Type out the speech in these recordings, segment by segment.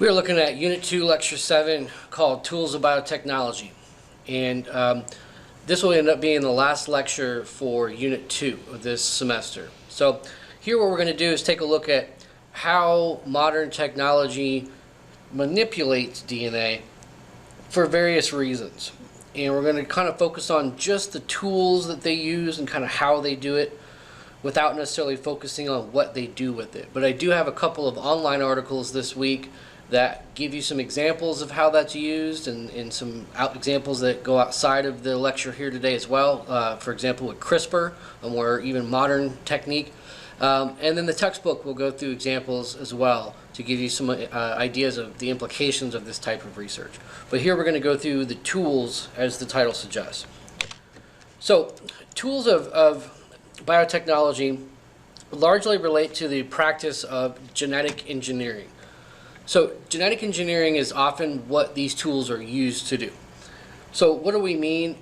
We are looking at Unit 2, Lecture 7, called Tools of Biotechnology. And this will end up being the last lecture for Unit 2 of this semester. So here what we're going to do is take a look at how modern technology manipulates DNA for various reasons. And we're going to kind of focus on just the tools that they use and kind of how they do it, without necessarily focusing on what they do with it. But I do have a couple of online articles this week that give you some examples of how that's used, and some examples that go outside of the lecture here today as well. For example, with CRISPR, a more even modern technique. And then the textbook will go through examples as well to give you some ideas of the implications of this type of research. But here we're going to go through the tools as the title suggests. So tools of biotechnology largely relate to the practice of genetic engineering. So genetic engineering is often what these tools are used to do. So what do we mean?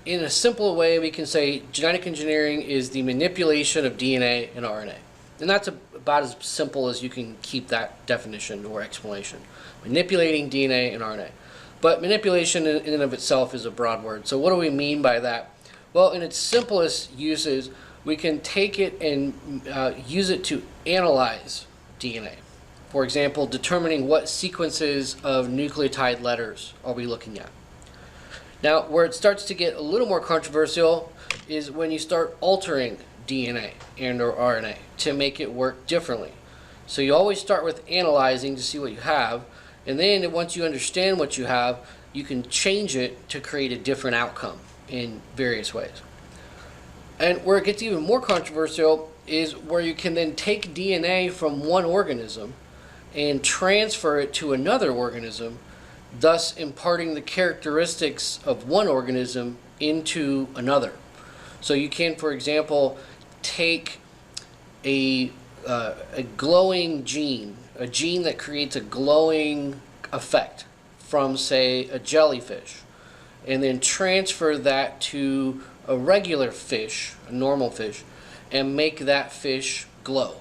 In a simple way, we can say genetic engineering is the manipulation of DNA and RNA. And that's about as simple as you can keep that definition or explanation. Manipulating DNA and RNA. But manipulation in and of itself is a broad word. So what do we mean by that? Well, in its simplest uses, we can take it and use it to analyze DNA. For example, determining what sequences of nucleotide letters are we looking at. Now, where it starts to get a little more controversial is when you start altering DNA and or RNA to make it work differently. So you always start with analyzing to see what you have, and then once you understand what you have, you can change it to create a different outcome in various ways. And where it gets even more controversial is where you can then take DNA from one organism and transfer it to another organism, thus imparting the characteristics of one organism into another. So you can, for example, take a glowing gene, a gene that creates a glowing effect from, say, a jellyfish, and then transfer that to a regular fish, a normal fish, and make that fish glow.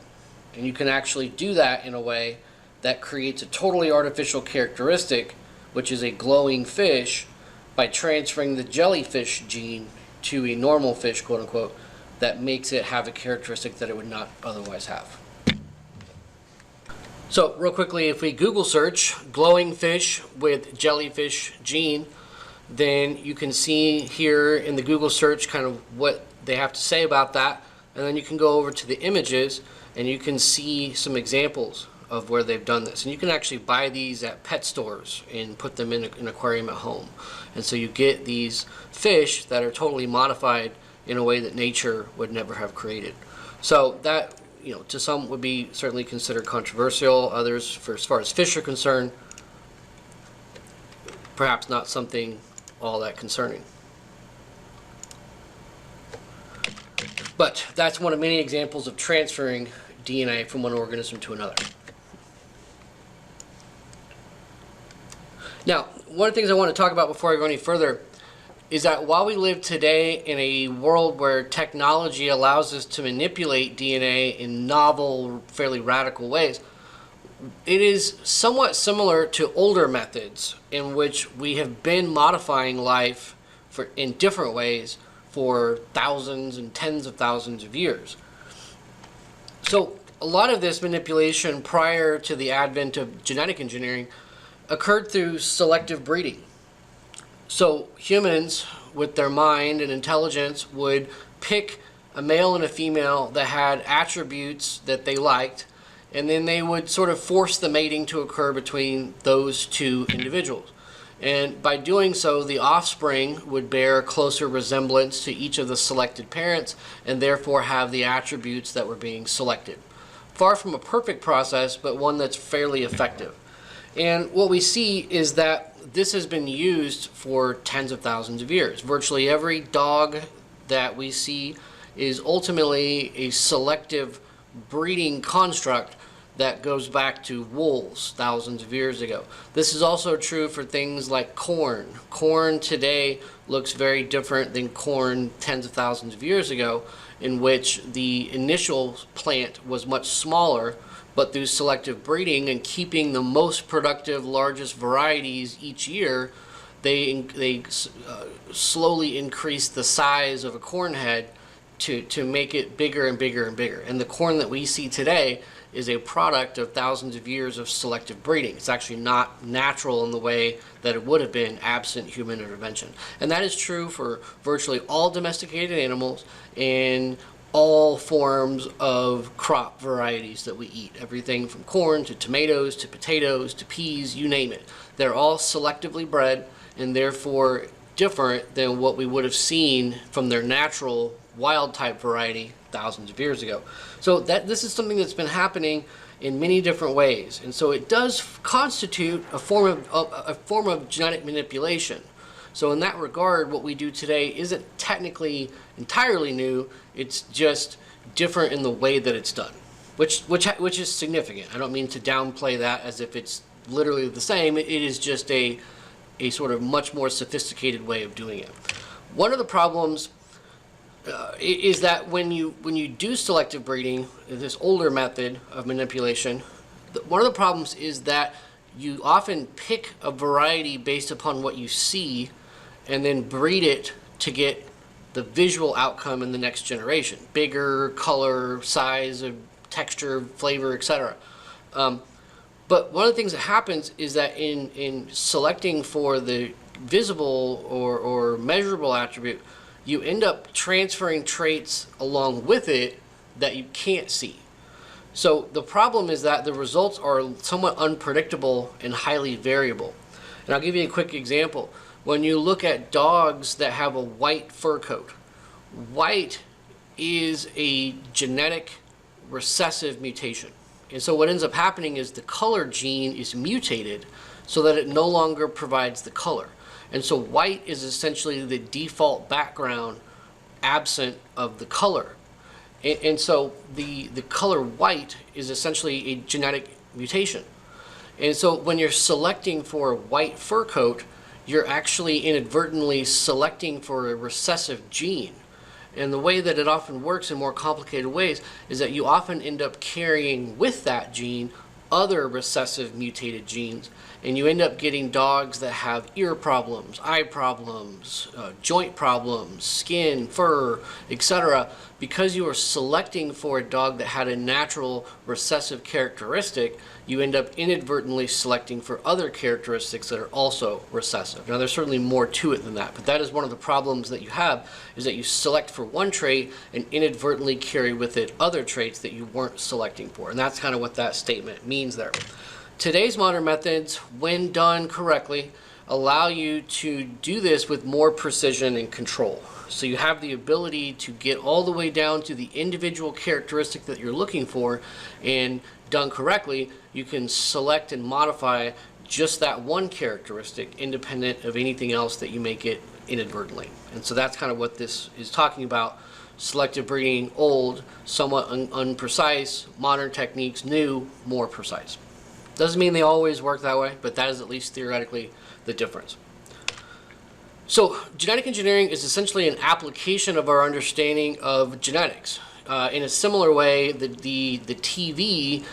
And you can actually do that in a way that creates a totally artificial characteristic, which is a glowing fish, by transferring the jellyfish gene to a normal fish, quote unquote, that makes it have a characteristic that it would not otherwise have. So real quickly, if we Google search glowing fish with jellyfish gene, then you can see here in the Google search kind of what they have to say about that, and then you can go over to the images and you can see some examples of where they've done this. And you can actually buy these at pet stores and put them in an aquarium at home. And so you get these fish that are totally modified in a way that nature would never have created. So that, you know, to some would be certainly considered controversial. Others, for as far as fish are concerned, perhaps not something all that concerning. But that's one of many examples of transferring DNA from one organism to another. Now, one of the things I want to talk about before I go any further is that while we live today in a world where technology allows us to manipulate DNA in novel, fairly radical ways, it is somewhat similar to older methods in which we have been modifying life in different ways for thousands and tens of thousands of years. So a lot of this manipulation prior to the advent of genetic engineering occurred through selective breeding. So humans, with their mind and intelligence, would pick a male and a female that had attributes that they liked, and then they would sort of force the mating to occur between those two individuals. And by doing so, the offspring would bear closer resemblance to each of the selected parents and therefore have the attributes that were being selected. Far from a perfect process, but one that's fairly effective. And what we see is that this has been used for tens of thousands of years. Virtually every dog that we see is ultimately a selective breeding construct that goes back to wolves thousands of years ago. This is also true for things like corn. Corn today looks very different than corn tens of thousands of years ago, in which the initial plant was much smaller, but through selective breeding and keeping the most productive, largest varieties each year, they slowly increase the size of a corn head to make it bigger and bigger and bigger. And the corn that we see today is a product of thousands of years of selective breeding. It's actually not natural in the way that it would have been absent human intervention. And that is true for virtually all domesticated animals and all forms of crop varieties that we eat. Everything from corn to tomatoes to potatoes to peas, you name it. They're all selectively bred and therefore different than what we would have seen from their natural wild type variety thousands of years ago. So this is something that's been happening in many different ways, and so it does constitute a form of genetic manipulation. So in that regard, what we do today isn't technically entirely new. It's just different in the way that it's done, which is significant. I don't mean to downplay that as if it's literally the same. It is just a sort of much more sophisticated way of doing it. One of the problems is that when you do selective breeding, this older method of manipulation, one of the problems is that you often pick a variety based upon what you see and then breed it to get the visual outcome in the next generation. Bigger, color, size, texture, flavor, etc. But one of the things that happens is that in selecting for the visible or measurable attribute, you end up transferring traits along with it that you can't see. So the problem is that the results are somewhat unpredictable and highly variable. And I'll give you a quick example. When you look at dogs that have a white fur coat, white is a genetic recessive mutation. And so what ends up happening is the color gene is mutated so that it no longer provides the color. And so white is essentially the default background absent of the color. And so the color white is essentially a genetic mutation. And so when you're selecting for a white fur coat, you're actually inadvertently selecting for a recessive gene. And the way that it often works in more complicated ways is that you often end up carrying with that gene other recessive mutated genes, and you end up getting dogs that have ear problems, eye problems, joint problems, skin, fur, etc. Because you are selecting for a dog that had a natural recessive characteristic, you end up inadvertently selecting for other characteristics that are also recessive. Now there's certainly more to it than that, but that is one of the problems that you have, is that you select for one trait and inadvertently carry with it other traits that you weren't selecting for. And that's kind of what that statement means there. Today's modern methods, when done correctly, allow you to do this with more precision and control. So you have the ability to get all the way down to the individual characteristic that you're looking for, and done correctly, you can select and modify just that one characteristic independent of anything else that you may get inadvertently. And so that's kind of what this is talking about. Selective breeding, old, somewhat unprecise, modern techniques, new, more precise. Doesn't mean they always work that way, but that is at least theoretically the difference. So genetic engineering is essentially an application of our understanding of genetics. In a similar way, the TV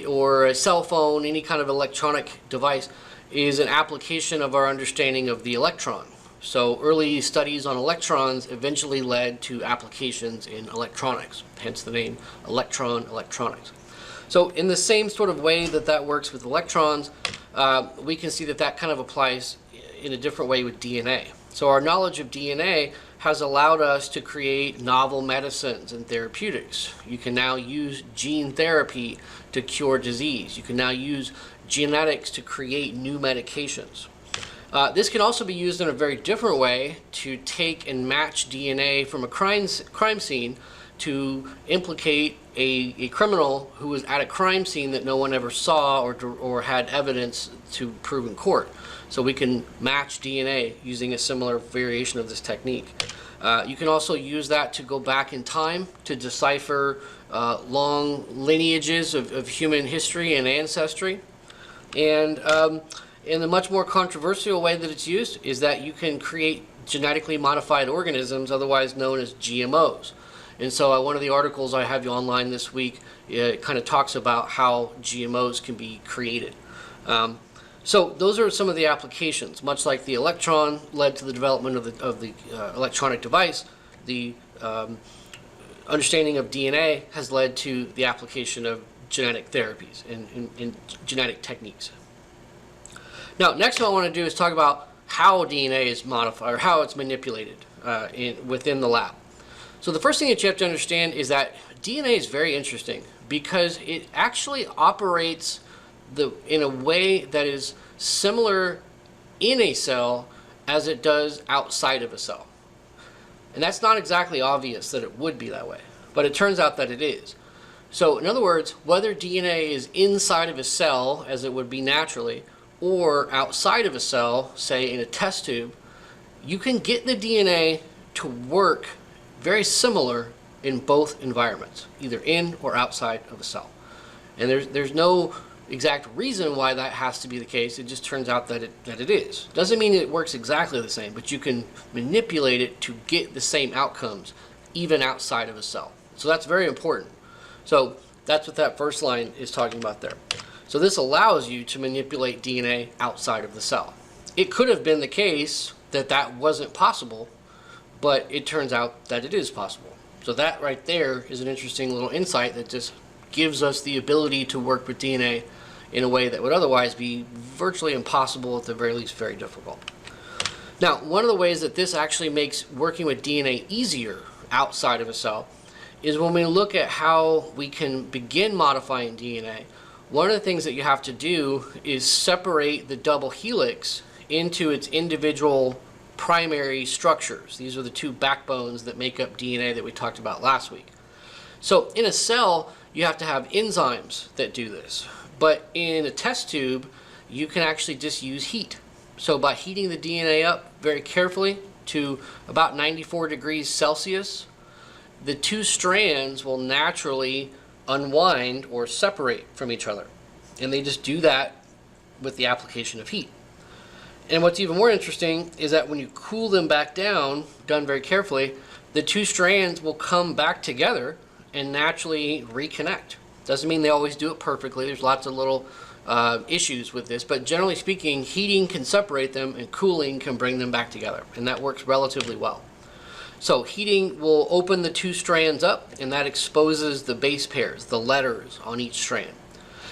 or a cell phone, any kind of electronic device, is an application of our understanding of the electron. So early studies on electrons eventually led to applications in electronics, hence the name electronics. So in the same sort of way that works with electrons, we can see that kind of applies in a different way with DNA. So our knowledge of DNA has allowed us to create novel medicines and therapeutics. You can now use gene therapy to cure disease. You can now use genetics to create new medications. This can also be used in a very different way to take and match DNA from a crime scene to implicate a criminal who was at a crime scene that no one ever saw or had evidence to prove in court. So we can match DNA using a similar variation of this technique. You can also use that to go back in time to decipher long lineages of human history and ancestry. And in the much more controversial way that it's used is that you can create genetically modified organisms, otherwise known as GMOs. And so one of the articles I have you online this week, it kind of talks about how GMOs can be created. So those are some of the applications. Much like the electron led to the development of the electronic device, the understanding of DNA has led to the application of genetic therapies and genetic techniques. Now, next what I want to do is talk about how DNA is modified, or how it's manipulated within the lab. So the first thing that you have to understand is that DNA is very interesting because it actually operates in a way that is similar in a cell as it does outside of a cell. And that's not exactly obvious that it would be that way, but it turns out that it is. So in other words, whether DNA is inside of a cell, as it would be naturally, or outside of a cell, say in a test tube, you can get the DNA to work very similar in both environments, either in or outside of a cell. And there's no exact reason why that has to be the case. It just turns out that it is. Doesn't mean it works exactly the same, but you can manipulate it to get the same outcomes even outside of a cell. So that's very important. So that's what that first line is talking about there. So this allows you to manipulate DNA outside of the cell. It could have been the case that that wasn't possible, but it turns out that it is possible. So that right there is an interesting little insight that just gives us the ability to work with DNA in a way that would otherwise be virtually impossible, at the very least very difficult. Now, one of the ways that this actually makes working with DNA easier outside of a cell is when we look at how we can begin modifying DNA. One of the things that you have to do is separate the double helix into its individual primary structures. These are the two backbones that make up DNA that we talked about last week. So in a cell, you have to have enzymes that do this. But in a test tube, you can actually just use heat. So by heating the DNA up very carefully to about 94 degrees Celsius, the two strands will naturally unwind or separate from each other. And they just do that with the application of heat. And what's even more interesting is that when you cool them back down, done very carefully, the two strands will come back together and naturally reconnect. Doesn't mean they always do it perfectly. There's lots of little issues with this, but generally speaking, heating can separate them and cooling can bring them back together, and that works relatively well. So heating will open the two strands up, and that exposes the base pairs, the letters on each strand.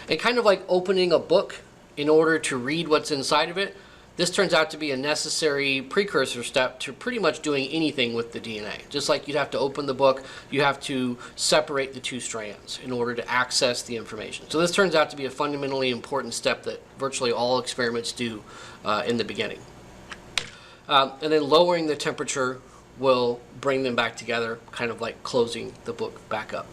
And kind of like opening a book in order to read what's inside of it, this turns out to be a necessary precursor step to pretty much doing anything with the DNA. Just like you'd have to open the book, you have to separate the two strands in order to access the information. So this turns out to be a fundamentally important step that virtually all experiments do in the beginning. And then lowering the temperature will bring them back together, kind of like closing the book back up.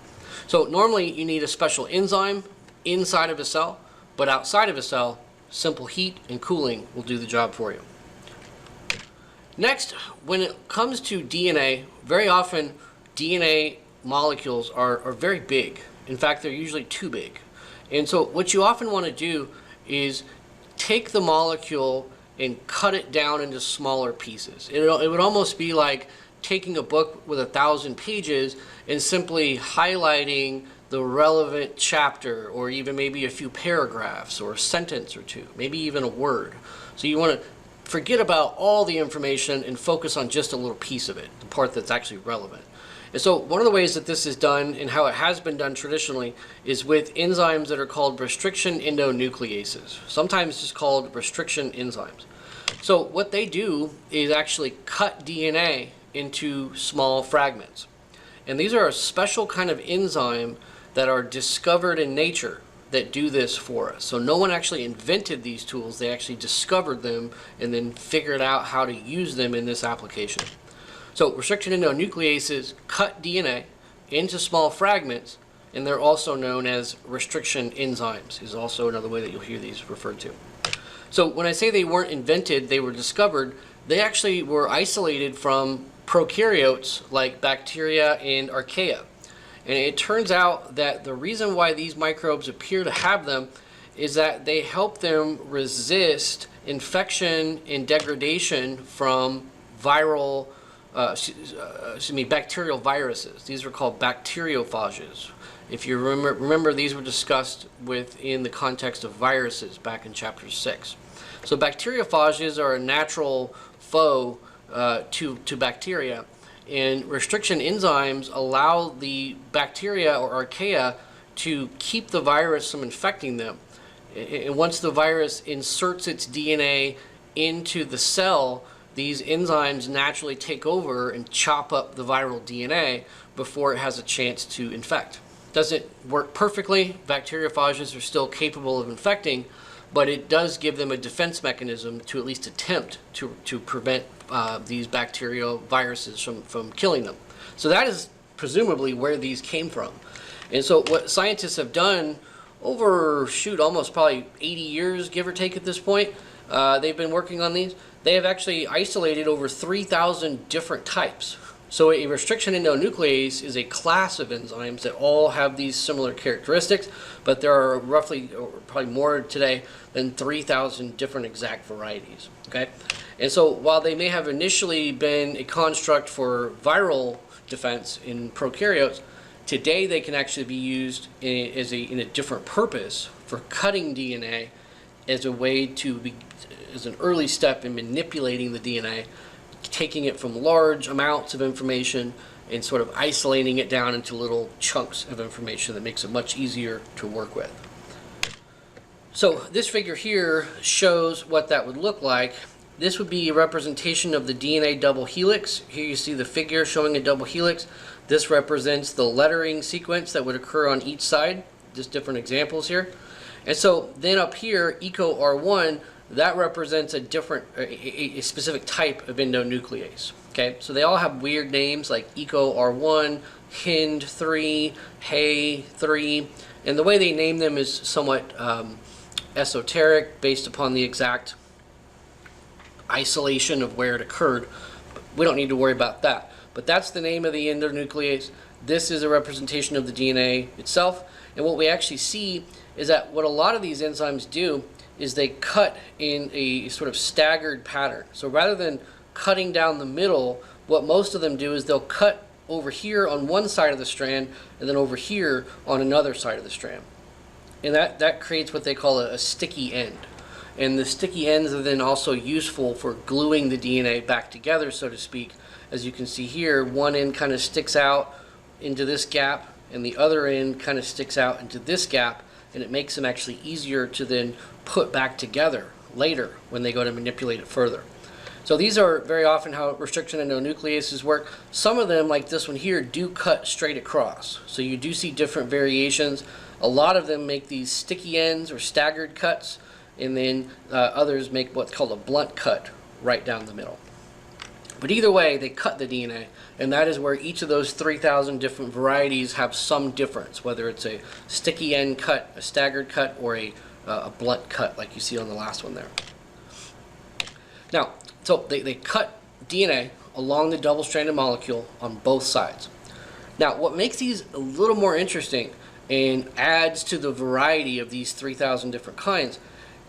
So normally you need a special enzyme inside of a cell, but outside of a cell, simple heat and cooling will do the job for you. Next, when it comes to DNA, very often DNA molecules are very big. In fact, they're usually too big. And so what you often want to do is take the molecule and cut it down into smaller pieces. It would almost be like taking a book with 1,000 pages and simply highlighting the relevant chapter, or even maybe a few paragraphs or a sentence or two, maybe even a word. So you want to forget about all the information and focus on just a little piece of it, the part that's actually relevant. And so one of the ways that this is done, and how it has been done traditionally, is with enzymes that are called restriction endonucleases, sometimes just called restriction enzymes. So what they do is actually cut DNA into small fragments. And these are a special kind of enzyme that are discovered in nature that do this for us. So no one actually invented these tools, they actually discovered them and then figured out how to use them in this application. So restriction endonucleases cut DNA into small fragments, and they're also known as restriction enzymes, is also another way that you'll hear these referred to. So when I say they weren't invented, they were discovered, they actually were isolated from prokaryotes like bacteria and archaea. And it turns out that the reason why these microbes appear to have them is that they help them resist infection and degradation from viral bacterial viruses. These are called bacteriophages. If you remember, these were discussed within the context of viruses back in chapter 6. So bacteriophages are a natural foe to bacteria, and restriction enzymes allow the bacteria or archaea to keep the virus from infecting them. And once the virus inserts its DNA into the cell, these enzymes naturally take over and chop up the viral DNA before it has a chance to infect. Doesn't work perfectly. Bacteriophages are still capable of infecting, but it does give them a defense mechanism to at least attempt to prevent these bacterial viruses from killing them. So that is presumably where these came from. And so what scientists have done over, almost probably 80 years, give or take at this point, they've been working on these. They have actually isolated over 3,000 different types. So a restriction endonuclease is a class of enzymes that all have these similar characteristics, but there are roughly, or probably more today, than 3,000 different exact varieties. Okay, and so while they may have initially been a construct for viral defense in prokaryotes, today they can actually be used in a different purpose for cutting DNA as a way to be, as an early step in manipulating the DNA, taking it from large amounts of information and sort of isolating it down into little chunks of information that makes it much easier to work with. So this figure here shows what that would look like. This would be a representation of the DNA double helix. Here you see the figure showing a double helix. This represents the lettering sequence that would occur on each side, just different examples here. And so then up here, EcoR1, that represents a different, a specific type of endonuclease. Okay, so they all have weird names like EcoR1, HIND3, HEY3, and the way they name them is somewhat esoteric based upon the exact isolation of where it occurred. We don't need to worry about that. But that's the name of the endonuclease. This is a representation of the DNA itself. And what we actually see is that what a lot of these enzymes do is they cut in a sort of staggered pattern. So rather than cutting down the middle, what most of them do is they'll cut over here on one side of the strand and then over here on another side of the strand. And that creates what they call a sticky end. And the sticky ends are then also useful for gluing the DNA back together, so to speak. As you can see here, one end kind of sticks out into this gap and the other end kind of sticks out into this gap, and it makes them actually easier to then put back together later when they go to manipulate it further. So these are very often how restriction endonucleases work. Some of them, like this one here, do cut straight across. So you do see different variations. A lot of them make these sticky ends or staggered cuts, and then others make what's called a blunt cut right down the middle. But either way, they cut the DNA, and that is where each of those 3,000 different varieties have some difference, whether it's a sticky end cut, a staggered cut, or a blunt cut like you see on the last one there. Now, so they cut DNA along the double-stranded molecule on both sides. Now, what makes these a little more interesting and adds to the variety of these 3,000 different kinds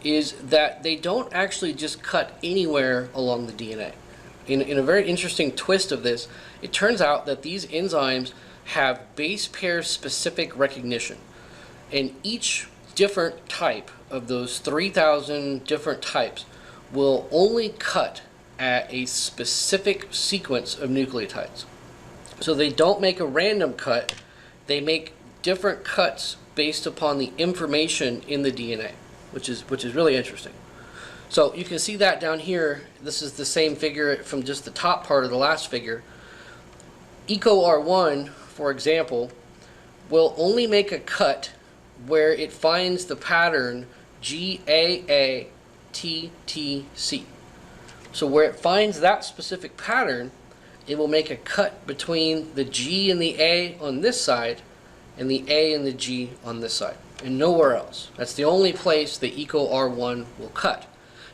is that they don't actually just cut anywhere along the DNA. In a very interesting twist of this, it turns out that these enzymes have base pair specific recognition. And each different type of those 3,000 different types will only cut at a specific sequence of nucleotides. So they don't make a random cut, they make different cuts based upon the information in the DNA, which is really interesting. So you can see that down here. This is the same figure from just the top part of the last figure. EcoR1, for example, will only make a cut where it finds the pattern GAATTC. So where it finds that specific pattern, it will make a cut between the G and the A on this side and the A and the G on this side, and nowhere else. That's the only place the EcoR1 will cut.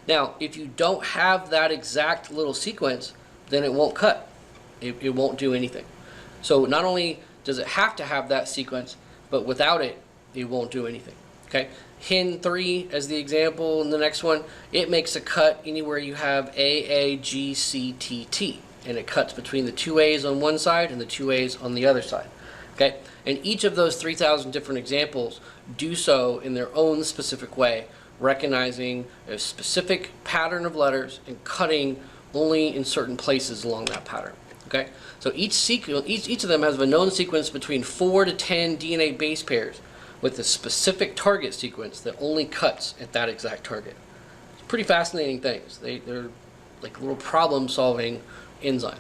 Now, if you don't have that exact little sequence, then it won't cut. It won't do anything. So not only does it have to have that sequence, but without it, it won't do anything. Okay? HIN3 as the example in the next one, it makes a cut anywhere you have AAGCTT. and it cuts between the two A's on one side and the two A's on the other side. Okay, and each of those 3,000 different examples do so in their own specific way, recognizing a specific pattern of letters and cutting only in certain places along that pattern. Okay, so each of them has a known sequence between 4 to 10 DNA base pairs with a specific target sequence that only cuts at that exact target. It's pretty fascinating things. They're like little problem-solving enzymes.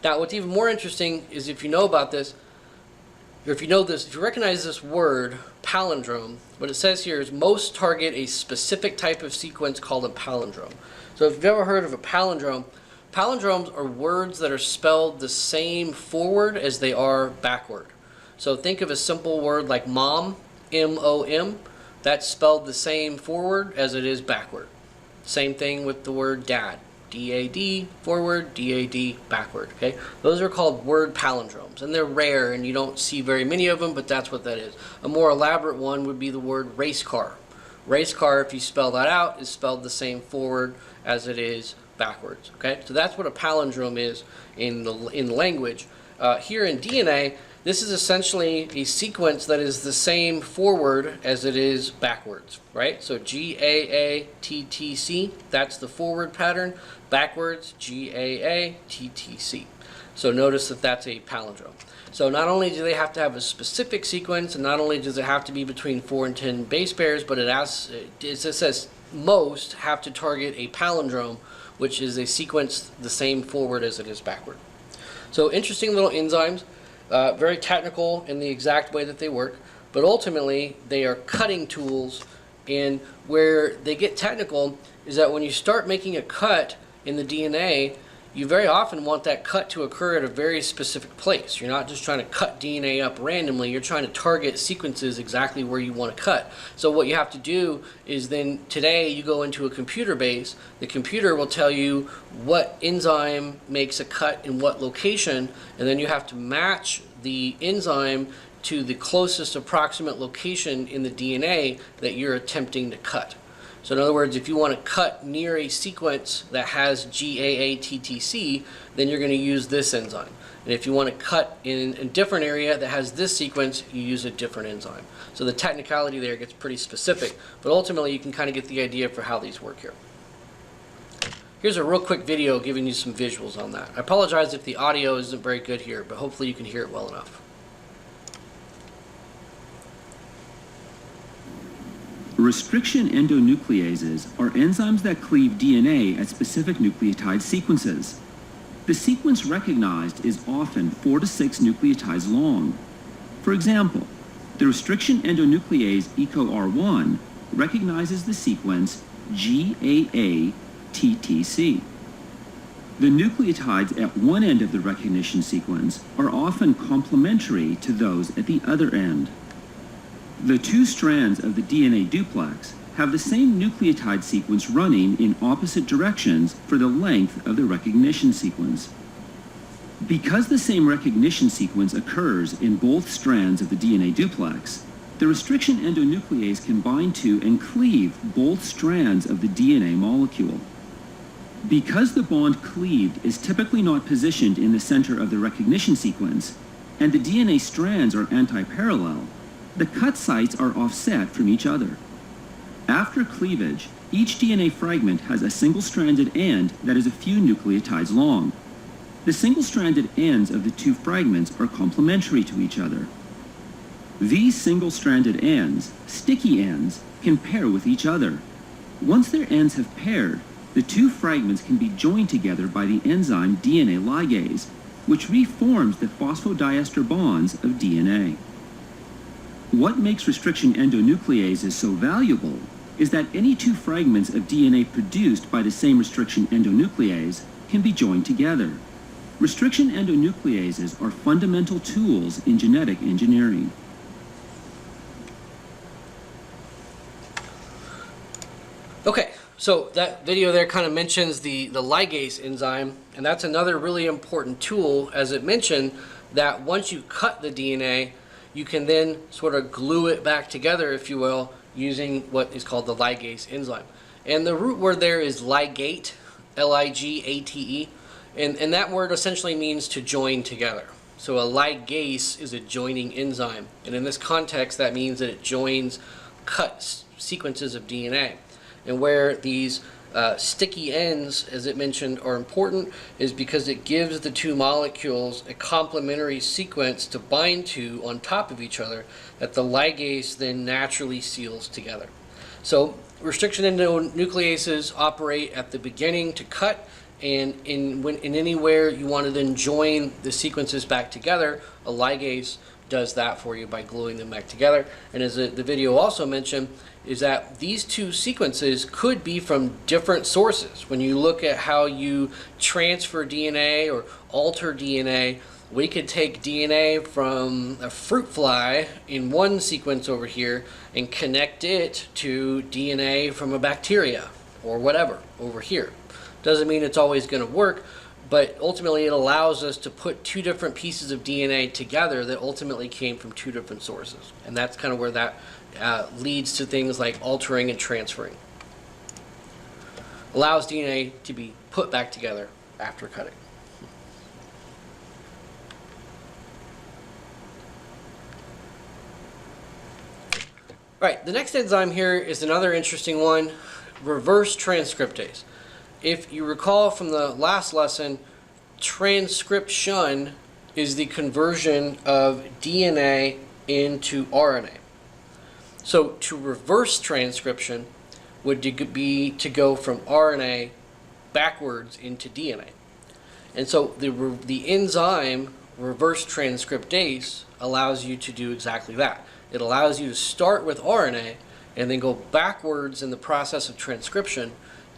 Now, what's even more interesting is if you know about this, or if you know this, if you recognize this word, palindrome, what it says here is most target a specific type of sequence called a palindrome. So if you've ever heard of a palindrome, palindromes are words that are spelled the same forward as they are backward. So think of a simple word like mom, M-O-M, that's spelled the same forward as it is backward. Same thing with the word dad. D-A-D forward, D-A-D backward. Okay, those are called word palindromes, and they're rare, and you don't see very many of them, but that's what that is. A more elaborate one would be the word race car. Race car, if you spell that out, is spelled the same forward as it is backwards. Okay, so that's what a palindrome is in language. Here in DNA, this is essentially a sequence that is the same forward as it is backwards, right? So G-A-A-T-T-C, that's the forward pattern. Backwards, G-A-A-T-T-C. So notice that that's a palindrome. So not only do they have to have a specific sequence, and not only does it have to be between 4 and 10 base pairs, but it says most have to target a palindrome, which is a sequence the same forward as it is backward. So interesting little enzymes. Very technical in the exact way that they work, but ultimately they are cutting tools, and where they get technical is that when you start making a cut in the DNA, you very often want that cut to occur at a very specific place. You're not just trying to cut DNA up randomly, you're trying to target sequences exactly where you want to cut. So what you have to do is then today you go into a computer base, the computer will tell you what enzyme makes a cut in what location, and then you have to match the enzyme to the closest approximate location in the DNA that you're attempting to cut. So in other words, if you want to cut near a sequence that has GAATTC, then you're going to use this enzyme. And if you want to cut in a different area that has this sequence, you use a different enzyme. So the technicality there gets pretty specific, but ultimately you can kind of get the idea for how these work here. Here's a real quick video giving you some visuals on that. I apologize if the audio isn't very good here, but hopefully you can hear it well enough. Restriction endonucleases are enzymes that cleave DNA at specific nucleotide sequences. The sequence recognized is often 4 to 6 nucleotides long. For example, the restriction endonuclease EcoR1 recognizes the sequence GAATTC. The nucleotides at one end of the recognition sequence are often complementary to those at the other end. The two strands of the DNA duplex have the same nucleotide sequence running in opposite directions for the length of the recognition sequence. Because the same recognition sequence occurs in both strands of the DNA duplex, the restriction endonuclease can bind to and cleave both strands of the DNA molecule. Because the bond cleaved is typically not positioned in the center of the recognition sequence, and the DNA strands are anti-parallel, the cut sites are offset from each other. After cleavage, each DNA fragment has a single-stranded end that is a few nucleotides long. The single-stranded ends of the two fragments are complementary to each other. These single-stranded ends, sticky ends, can pair with each other. Once their ends have paired, the two fragments can be joined together by the enzyme DNA ligase, which reforms the phosphodiester bonds of DNA. What makes restriction endonucleases so valuable is that any two fragments of DNA produced by the same restriction endonuclease can be joined together. Restriction endonucleases are fundamental tools in genetic engineering. Okay, so that video there kind of mentions the ligase enzyme, and that's another really important tool, as it mentioned, that once you cut the DNA, you can then sort of glue it back together, if you will, using what is called the ligase enzyme. And the root word there is ligate, L-I-G-A-T-E, And that word essentially means to join together. So a ligase is a joining enzyme. And in this context, that means that it joins cut sequences of DNA. And where these sticky ends, as it mentioned, are important is because it gives the two molecules a complementary sequence to bind to on top of each other that the ligase then naturally seals together. So restriction endonucleases operate at the beginning to cut, and in anywhere you want to then join the sequences back together, a ligase does that for you by gluing them back together. And as the video also mentioned, is that these two sequences could be from different sources. When you look at how you transfer DNA or alter DNA, we could take DNA from a fruit fly in one sequence over here and connect it to DNA from a bacteria or whatever over here. Doesn't mean it's always going to work, but ultimately it allows us to put two different pieces of DNA together that ultimately came from two different sources. And that's kind of where that leads to things like altering and transferring. Allows DNA to be put back together after cutting. Right, the next enzyme here is another interesting one, reverse transcriptase. If you recall from the last lesson, transcription is the conversion of DNA into RNA. So to reverse transcription would be to go from RNA backwards into DNA. And so the enzyme reverse transcriptase allows you to do exactly that. It allows you to start with RNA and then go backwards in the process of transcription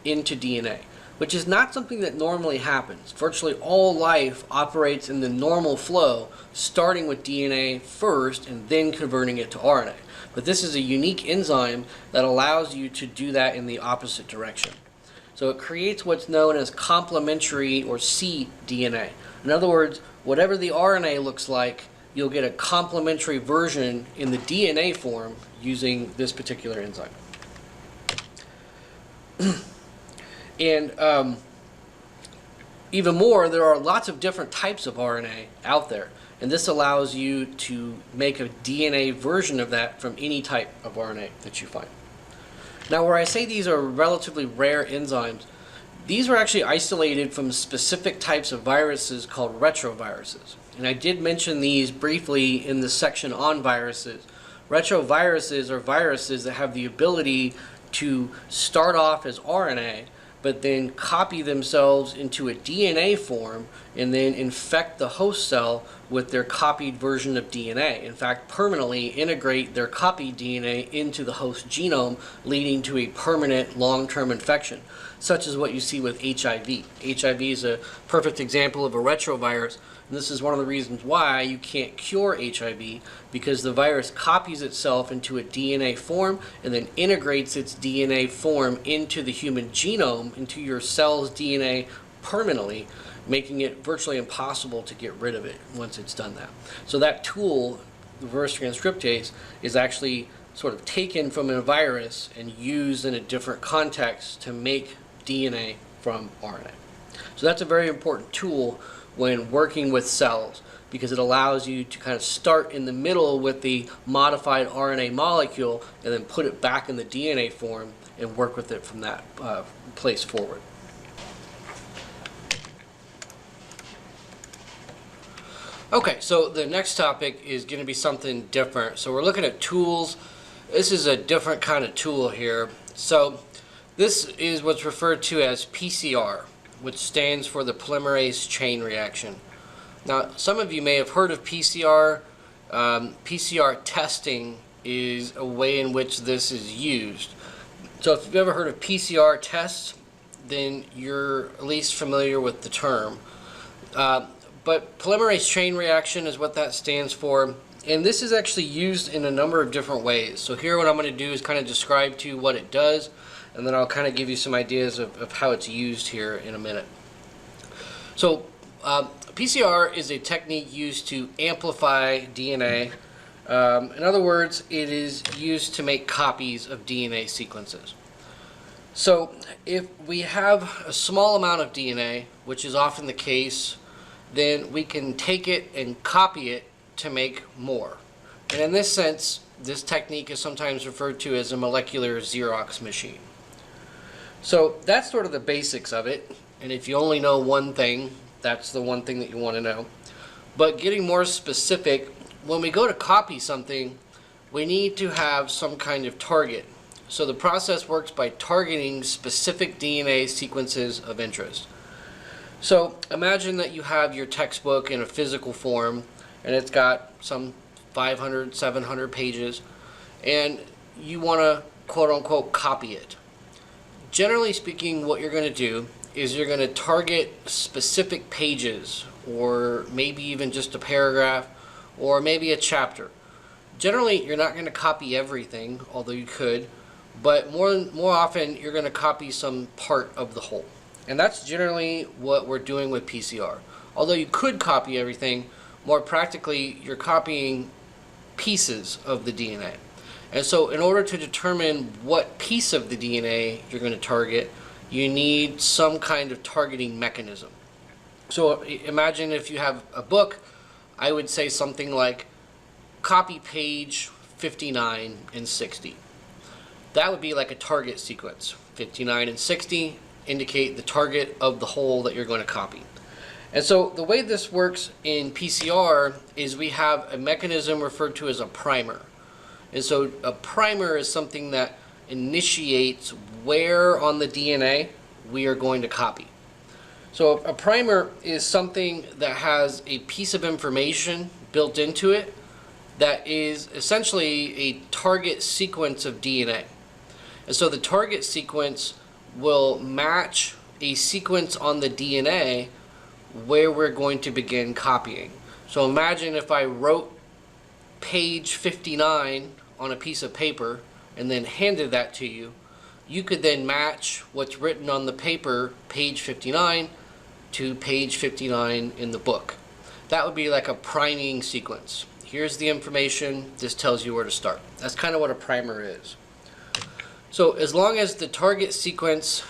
into DNA, which is not something that normally happens. Virtually all life operates in the normal flow, starting with DNA first and then converting it to RNA. But this is a unique enzyme that allows you to do that in the opposite direction. So it creates what's known as complementary or cDNA. In other words, whatever the RNA looks like, you'll get a complementary version in the DNA form using this particular enzyme. And even more, there are lots of different types of RNA out there. And this allows you to make a DNA version of that from any type of RNA that you find. Now, where I say these are relatively rare enzymes, these are actually isolated from specific types of viruses called retroviruses. And I did mention these briefly in the section on viruses. Retroviruses are viruses that have the ability to start off as RNA, but then copy themselves into a DNA form and then infect the host cell with their copied version of DNA. In fact, permanently integrate their copied DNA into the host genome, leading to a permanent long-term infection, such as what you see with HIV. HIV is a perfect example of a retrovirus, and this is one of the reasons why you can't cure HIV, because the virus copies itself into a DNA form and then integrates its DNA form into the human genome, into your cell's DNA permanently, making it virtually impossible to get rid of it once it's done that. So that tool, reverse transcriptase, is actually sort of taken from a virus and used in a different context to make DNA from RNA. So that's a very important tool when working with cells, because it allows you to kind of start in the middle with the modified RNA molecule and then put it back in the DNA form and work with it from that place forward. Okay, so the next topic is going to be something different. So we're looking at tools. This is a different kind of tool here. So this is what's referred to as PCR, which stands for the polymerase chain reaction. Now, some of you may have heard of PCR. PCR testing is a way in which this is used. So if you've ever heard of PCR tests, then you're at least familiar with the term. But polymerase chain reaction is what that stands for. And this is actually used in a number of different ways. So here what I'm going to do is kind of describe to you what it does, and then I'll kind of give you some ideas of how it's used here in a minute. So PCR is a technique used to amplify DNA. In other words, it is used to make copies of DNA sequences. So if we have a small amount of DNA, which is often the case, then we can take it and copy it to make more. And in this sense, this technique is sometimes referred to as a molecular Xerox machine. So that's sort of the basics of it. And if you only know one thing, that's the one thing that you want to know. But getting more specific, when we go to copy something, we need to have some kind of target. So the process works by targeting specific DNA sequences of interest. So imagine that you have your textbook in a physical form, and it's got some 500, 700 pages, and you want to quote-unquote copy it. Generally speaking, what you're going to do is you're going to target specific pages, or maybe even just a paragraph, or maybe a chapter. Generally, you're not going to copy everything, although you could, but more often you're going to copy some part of the whole. And that's generally what we're doing with PCR. Although you could copy everything, more practically you're copying pieces of the DNA. And so in order to determine what piece of the DNA you're going to target, you need some kind of targeting mechanism. So imagine if you have a book, I would say something like copy page 59 and 60. That would be like a target sequence. 59 and 60 indicate the target of the whole that you're going to copy. And so the way this works in PCR is we have a mechanism referred to as a primer. And so a primer is something that initiates where on the DNA we are going to copy. So a primer is something that has a piece of information built into it that is essentially a target sequence of DNA. And so the target sequence will match a sequence on the DNA where we're going to begin copying. So imagine if I wrote page 59 on a piece of paper and then handed that to you, you could then match what's written on the paper, page 59, to page 59 in the book. That would be like a priming sequence. Here's the information, this tells you where to start. That's kind of what a primer is. So as long as the target sequence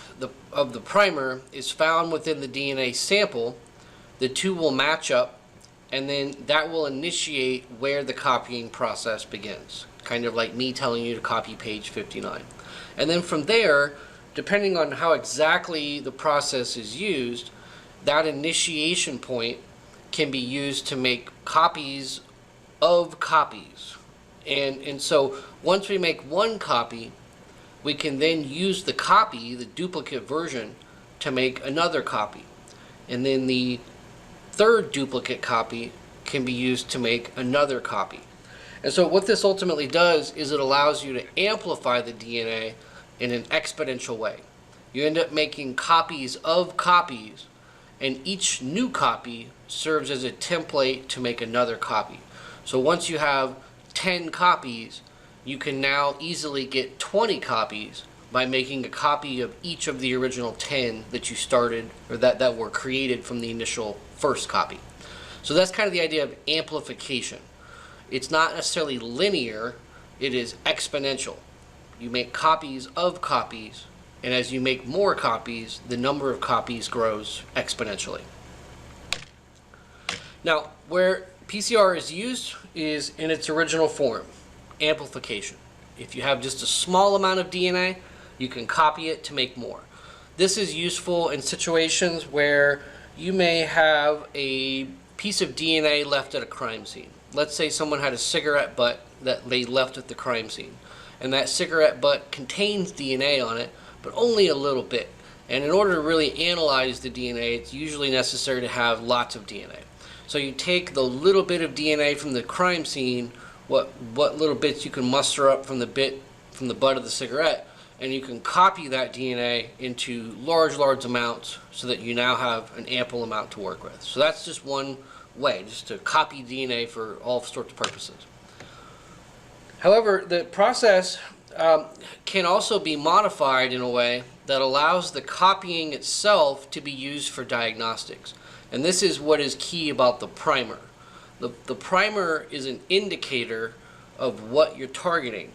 of the primer is found within the DNA sample, the two will match up, and then that will initiate where the copying process begins. Kind of like me telling you to copy page 59. And then from there, depending on how exactly the process is used, that initiation point can be used to make copies of copies. And so once we make one copy, we can then use the copy, the duplicate version, to make another copy. And then the third duplicate copy can be used to make another copy. And so what this ultimately does is it allows you to amplify the DNA in an exponential way. You end up making copies of copies, and each new copy serves as a template to make another copy. So once you have 10 copies, you can now easily get 20 copies by making a copy of each of the original 10 that you started, or that were created from the initial first copy. So that's kind of the idea of amplification. It's not necessarily linear, it is exponential. You make copies of copies, and as you make more copies, the number of copies grows exponentially. Now, where PCR is used is in its original form, amplification. If you have just a small amount of DNA, you can copy it to make more. This is useful in situations where you may have a piece of DNA left at a crime scene. Let's say someone had a cigarette butt that they left at the crime scene, and that cigarette butt contains DNA on it, but only a little bit. And in order to really analyze the DNA, it's usually necessary to have lots of DNA. So you take the little bit of DNA from the crime scene, what little bits you can muster up from the butt of the cigarette, and you can copy that DNA into large amounts so that you now have an ample amount to work with. So that's just one way, just to copy DNA for all sorts of purposes. However, the process can also be modified in a way that allows the copying itself to be used for diagnostics. And this is what is key about the primer. The primer is an indicator of what you're targeting.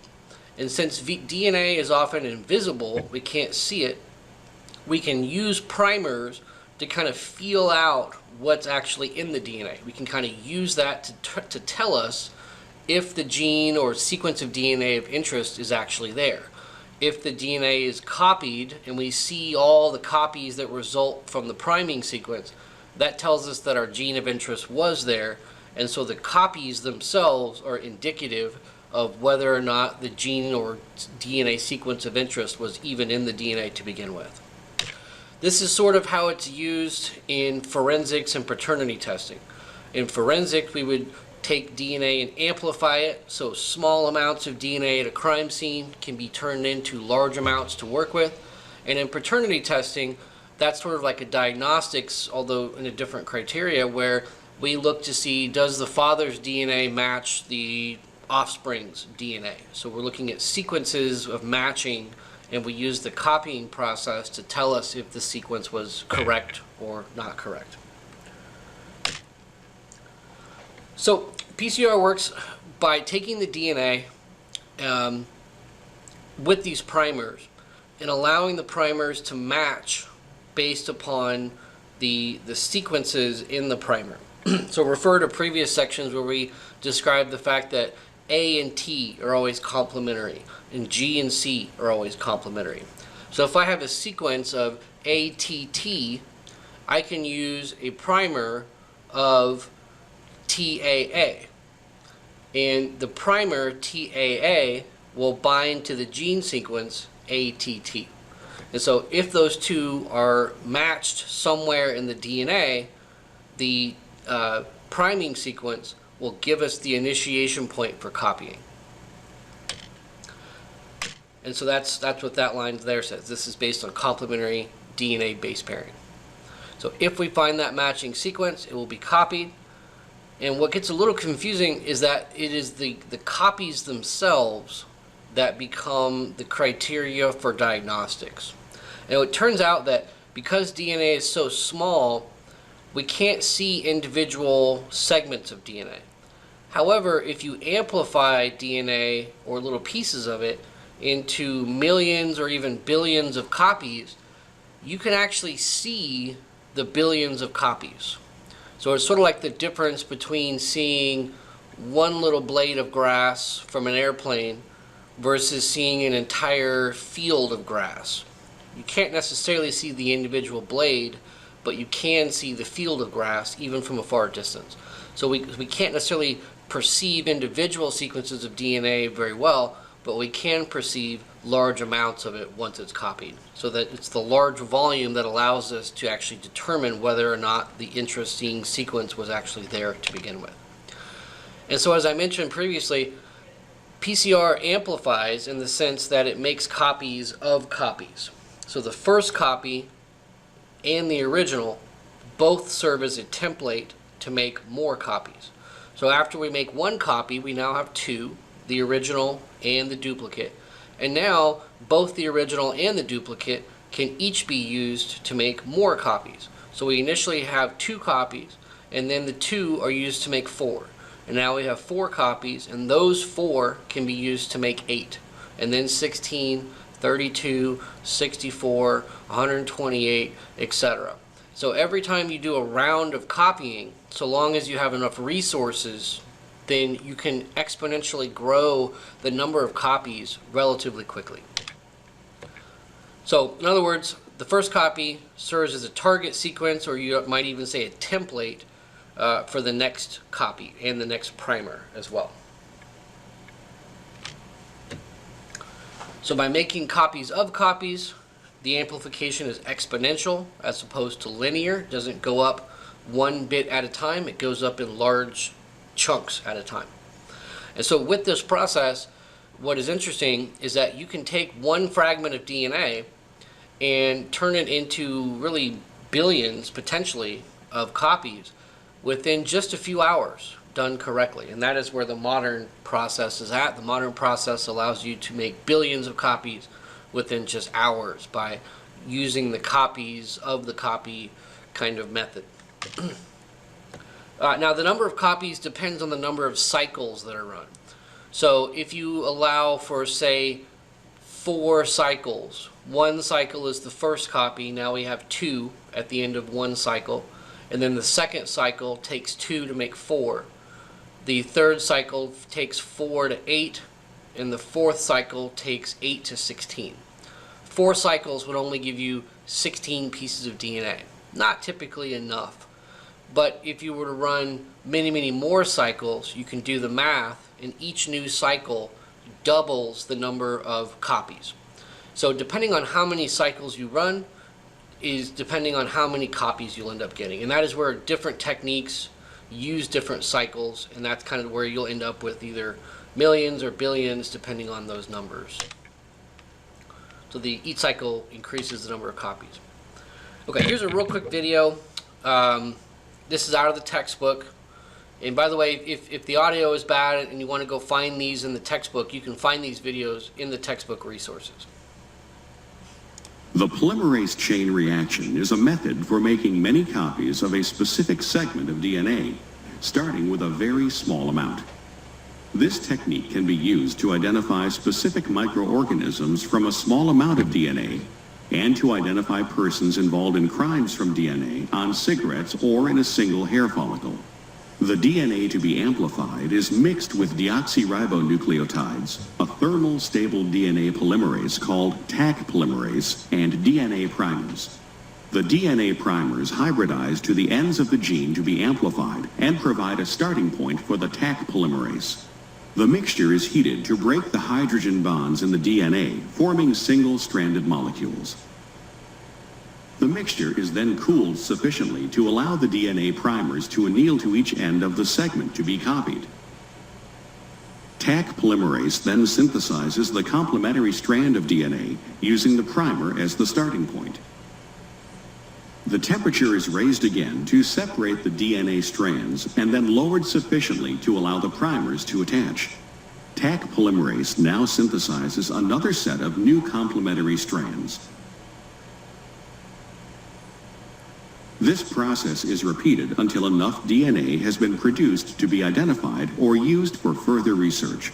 And since DNA is often invisible, we can't see it, we can use primers to kind of feel out what's actually in the DNA. We can kind of use that to tell us if the gene or sequence of DNA of interest is actually there. If the DNA is copied and we see all the copies that result from the priming sequence, that tells us that our gene of interest was there, and so the copies themselves are indicative of whether or not the gene or DNA sequence of interest was even in the DNA to begin with. This is sort of how it's used in forensics and paternity testing. In forensics, we would take DNA and amplify it, so small amounts of DNA at a crime scene can be turned into large amounts to work with. And in paternity testing, that's sort of like a diagnostics, although in a different criteria, where we look to see, does the father's DNA match the offspring's DNA? So we're looking at sequences of matching, and we use the copying process to tell us if the sequence was correct or not correct. So PCR works by taking the DNA with these primers and allowing the primers to match based upon the sequences in the primer. So refer to previous sections where we described the fact that A and T are always complementary and G and C are always complementary. So if I have a sequence of ATT, I can use a primer of TAA, and the primer TAA will bind to the gene sequence ATT. And so if those two are matched somewhere in the DNA, the priming sequence will give us the initiation point for copying. And so that's what that line there says. This is based on complementary DNA base pairing. So if we find that matching sequence, it will be copied. And what gets a little confusing is that it is the copies themselves that become the criteria for diagnostics. And it turns out that because DNA is so small, we can't see individual segments of DNA. However, if you amplify DNA or little pieces of it into millions or even billions of copies, you can actually see the billions of copies. So it's sort of like the difference between seeing one little blade of grass from an airplane versus seeing an entire field of grass. You can't necessarily see the individual blade, but you can see the field of grass even from a far distance. So we can't necessarily perceive individual sequences of DNA very well, but we can perceive large amounts of it once it's copied. So that it's the large volume that allows us to actually determine whether or not the interesting sequence was actually there to begin with. And so as I mentioned previously, PCR amplifies in the sense that it makes copies of copies. So the first copy and the original both serve as a template to make more copies. So after we make one copy, we now have two, the original and the duplicate. And now both the original and the duplicate can each be used to make more copies. So we initially have two copies, and then the two are used to make four. And now we have four copies, and those four can be used to make 8. And then 16, 32, 64, 128, etc. So every time you do a round of copying, so long as you have enough resources, then you can exponentially grow the number of copies relatively quickly. So in other words, the first copy serves as a target sequence, or you might even say a template for the next copy and the next primer as well. So by making copies of copies, the amplification is exponential as opposed to linear. It doesn't go up one bit at a time, it goes up in large chunks at a time. And so with this process, what is interesting is that you can take one fragment of DNA and turn it into really billions, potentially, of copies within just a few hours, done correctly. And that is where the modern process is at. The modern process allows you to make billions of copies within just hours by using the copies of the copy kind of method. Now the number of copies depends on the number of cycles that are run. So if you allow for, say, 4 cycles, one cycle is the first copy, now we have 2 at the end of one cycle, and then the second cycle takes 2 to make 4. The third cycle takes 4 to 8, and the fourth cycle takes 8 to 16. 4 cycles would only give you 16 pieces of DNA. Not typically enough. But if you were to run many, many more cycles, you can do the math, and each new cycle doubles the number of copies. So depending on how many cycles you run is depending on how many copies you'll end up getting. And that is where different techniques use different cycles, and that's kind of where you'll end up with either millions or billions depending on those numbers. So each cycle increases the number of copies. Okay, here's a real quick video. This is out of the textbook. And by the way, if the audio is bad and you want to go find these in the textbook, you can find these videos in the textbook resources. The polymerase chain reaction is a method for making many copies of a specific segment of DNA, starting with a very small amount. This technique can be used to identify specific microorganisms from a small amount of DNA and to identify persons involved in crimes from DNA on cigarettes or in a single hair follicle. The DNA to be amplified is mixed with deoxyribonucleotides, a thermal stable DNA polymerase called Taq polymerase, and DNA primers. The DNA primers hybridize to the ends of the gene to be amplified and provide a starting point for the Taq polymerase. The mixture is heated to break the hydrogen bonds in the DNA, forming single-stranded molecules. The mixture is then cooled sufficiently to allow the DNA primers to anneal to each end of the segment to be copied. Taq polymerase then synthesizes the complementary strand of DNA using the primer as the starting point. The temperature is raised again to separate the DNA strands and then lowered sufficiently to allow the primers to attach. Taq polymerase now synthesizes another set of new complementary strands. This process is repeated until enough DNA has been produced to be identified or used for further research.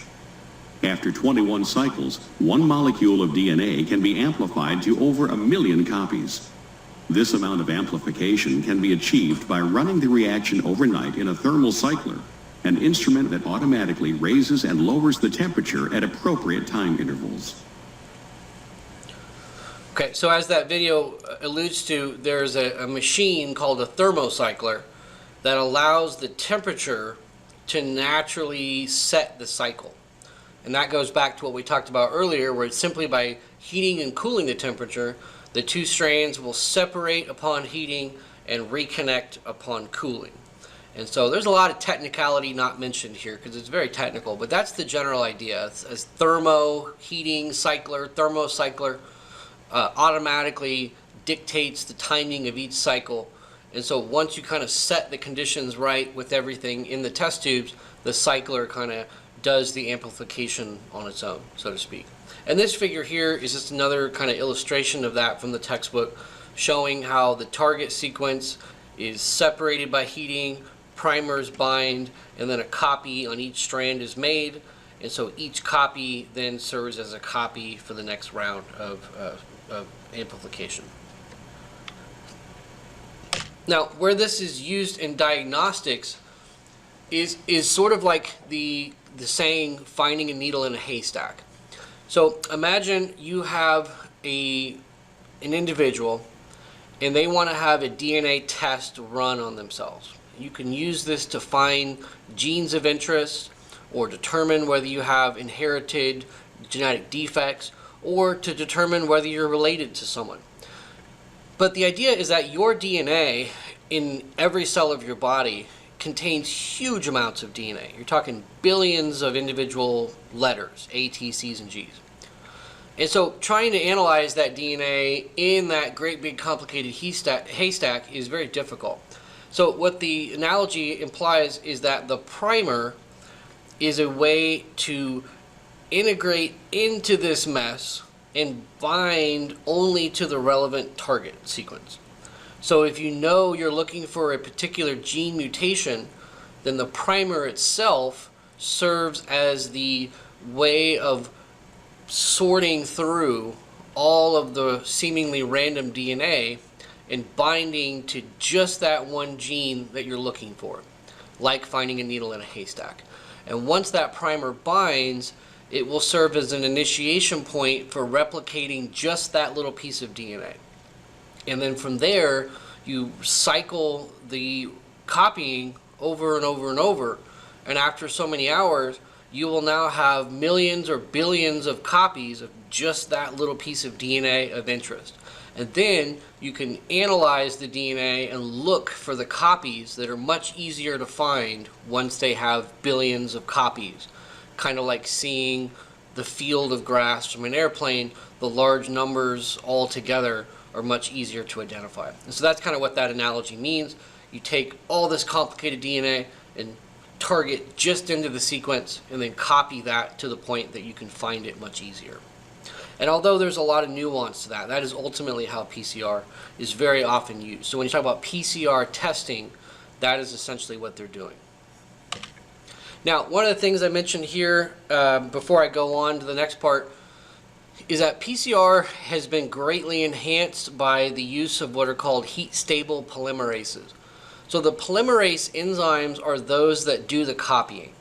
After 21 cycles, one molecule of DNA can be amplified to over 1 million copies. This amount of amplification can be achieved by running the reaction overnight in a thermal cycler, an instrument that automatically raises and lowers the temperature at appropriate time intervals. Okay, so as that video alludes to, there's a machine called a thermocycler that allows the temperature to naturally set the cycle. And that goes back to what we talked about earlier, where it's simply by heating and cooling the temperature, the two strands will separate upon heating and reconnect upon cooling. And so there's a lot of technicality not mentioned here because it's very technical, but that's the general idea. It's heating cycler, thermocycler automatically dictates the timing of each cycle. And so once you kind of set the conditions right with everything in the test tubes, the cycler kind of does the amplification on its own, so to speak. And this figure here is just another kind of illustration of that from the textbook, showing how the target sequence is separated by heating, primers bind, and then a copy on each strand is made. And so each copy then serves as a copy for the next round of amplification. Now, where this is used in diagnostics is sort of like the saying, finding a needle in a haystack. So imagine you have an individual and they want to have a DNA test run on themselves. You can use this to find genes of interest or determine whether you have inherited genetic defects or to determine whether you're related to someone. But the idea is that your DNA in every cell of your body contains huge amounts of DNA. You're talking billions of individual letters, A, T, C's, and G's. And so trying to analyze that DNA in that great big complicated haystack is very difficult. So what the analogy implies is that the primer is a way to integrate into this mess and bind only to the relevant target sequence. So if you know you're looking for a particular gene mutation, then the primer itself serves as the way of sorting through all of the seemingly random DNA and binding to just that one gene that you're looking for, like finding a needle in a haystack. And once that primer binds, it will serve as an initiation point for replicating just that little piece of DNA. And then from there, you cycle the copying over and over and over. And after so many hours, you will now have millions or billions of copies of just that little piece of DNA of interest. And then you can analyze the DNA and look for the copies that are much easier to find once they have billions of copies. Kind of like seeing the field of grass from an airplane, the large numbers all together are much easier to identify. And so that's kind of what that analogy means. You take all this complicated DNA and target just into the sequence and then copy that to the point that you can find it much easier. And although there's a lot of nuance to that, that is ultimately how PCR is very often used. So when you talk about PCR testing, that is essentially what they're doing. Now, one of the things I mentioned here before I go on to the next part is that PCR has been greatly enhanced by the use of what are called heat-stable polymerases. So the polymerase enzymes are those that do the copying.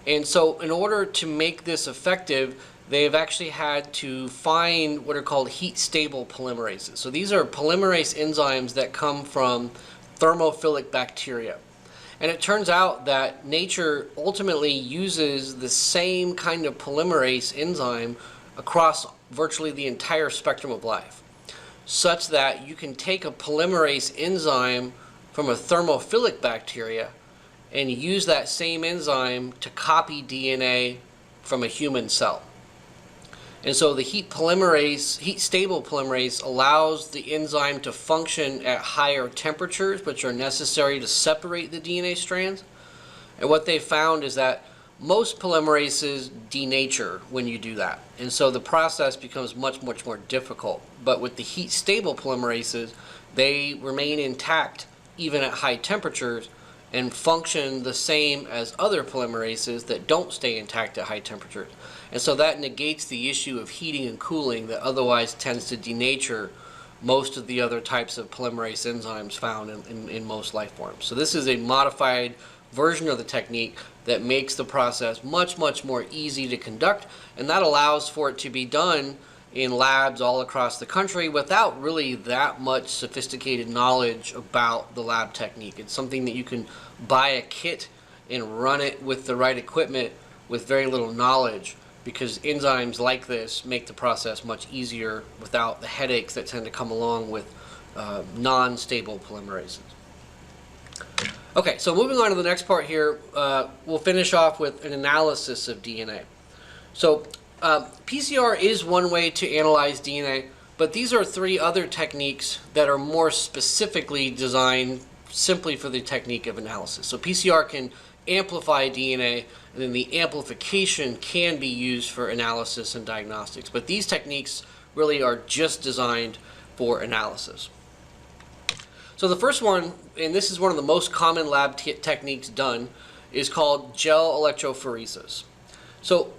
And so in order to make this effective, they've actually had to find what are called heat-stable polymerases. So these are polymerase enzymes that come from thermophilic bacteria. And it turns out that nature ultimately uses the same kind of polymerase enzyme across virtually the entire spectrum of life, such that you can take a polymerase enzyme from a thermophilic bacteria and use that same enzyme to copy DNA from a human cell. And so the heat-stable polymerase allows the enzyme to function at higher temperatures, which are necessary to separate the DNA strands. And what they found is that most polymerases denature when you do that. And so the process becomes much, much more difficult. But with the heat-stable polymerases, they remain intact even at high temperatures and function the same as other polymerases that don't stay intact at high temperatures. And so that negates the issue of heating and cooling that otherwise tends to denature most of the other types of polymerase enzymes found in most life forms. So this is a modified version of the technique that makes the process much, much more easy to conduct, and that allows for it to be done in labs all across the country without really that much sophisticated knowledge about the lab technique. It's something that you can buy a kit and run it with the right equipment with very little knowledge, because enzymes like this make the process much easier without the headaches that tend to come along with non-stable polymerases. Okay, so moving on to the next part here, we'll finish off with an analysis of DNA. So PCR is one way to analyze DNA, but these are three other techniques that are more specifically designed simply for the technique of analysis. So PCR can amplify DNA, and then the amplification can be used for analysis and diagnostics. But these techniques really are just designed for analysis. So the first one, and this is one of the most common lab techniques done, is called gel electrophoresis. So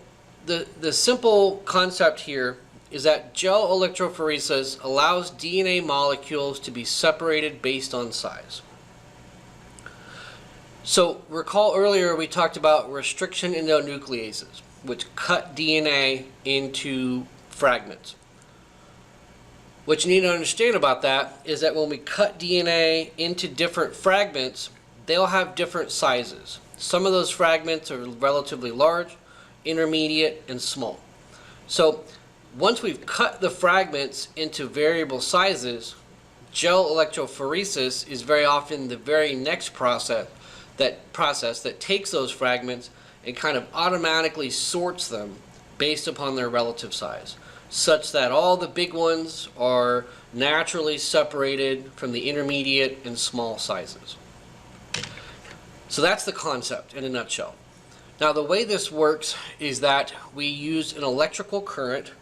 the simple concept here is that gel electrophoresis allows DNA molecules to be separated based on size. So recall earlier we talked about restriction endonucleases, which cut DNA into fragments. What you need to understand about that is that when we cut DNA into different fragments, they'll have different sizes. Some of those fragments are relatively large, intermediate, and small. So once we've cut the fragments into variable sizes, gel electrophoresis is very often the very next process that takes those fragments and kind of automatically sorts them based upon their relative size, such that all the big ones are naturally separated from the intermediate and small sizes. So that's the concept in a nutshell. Now the way this works is that we use an electrical current,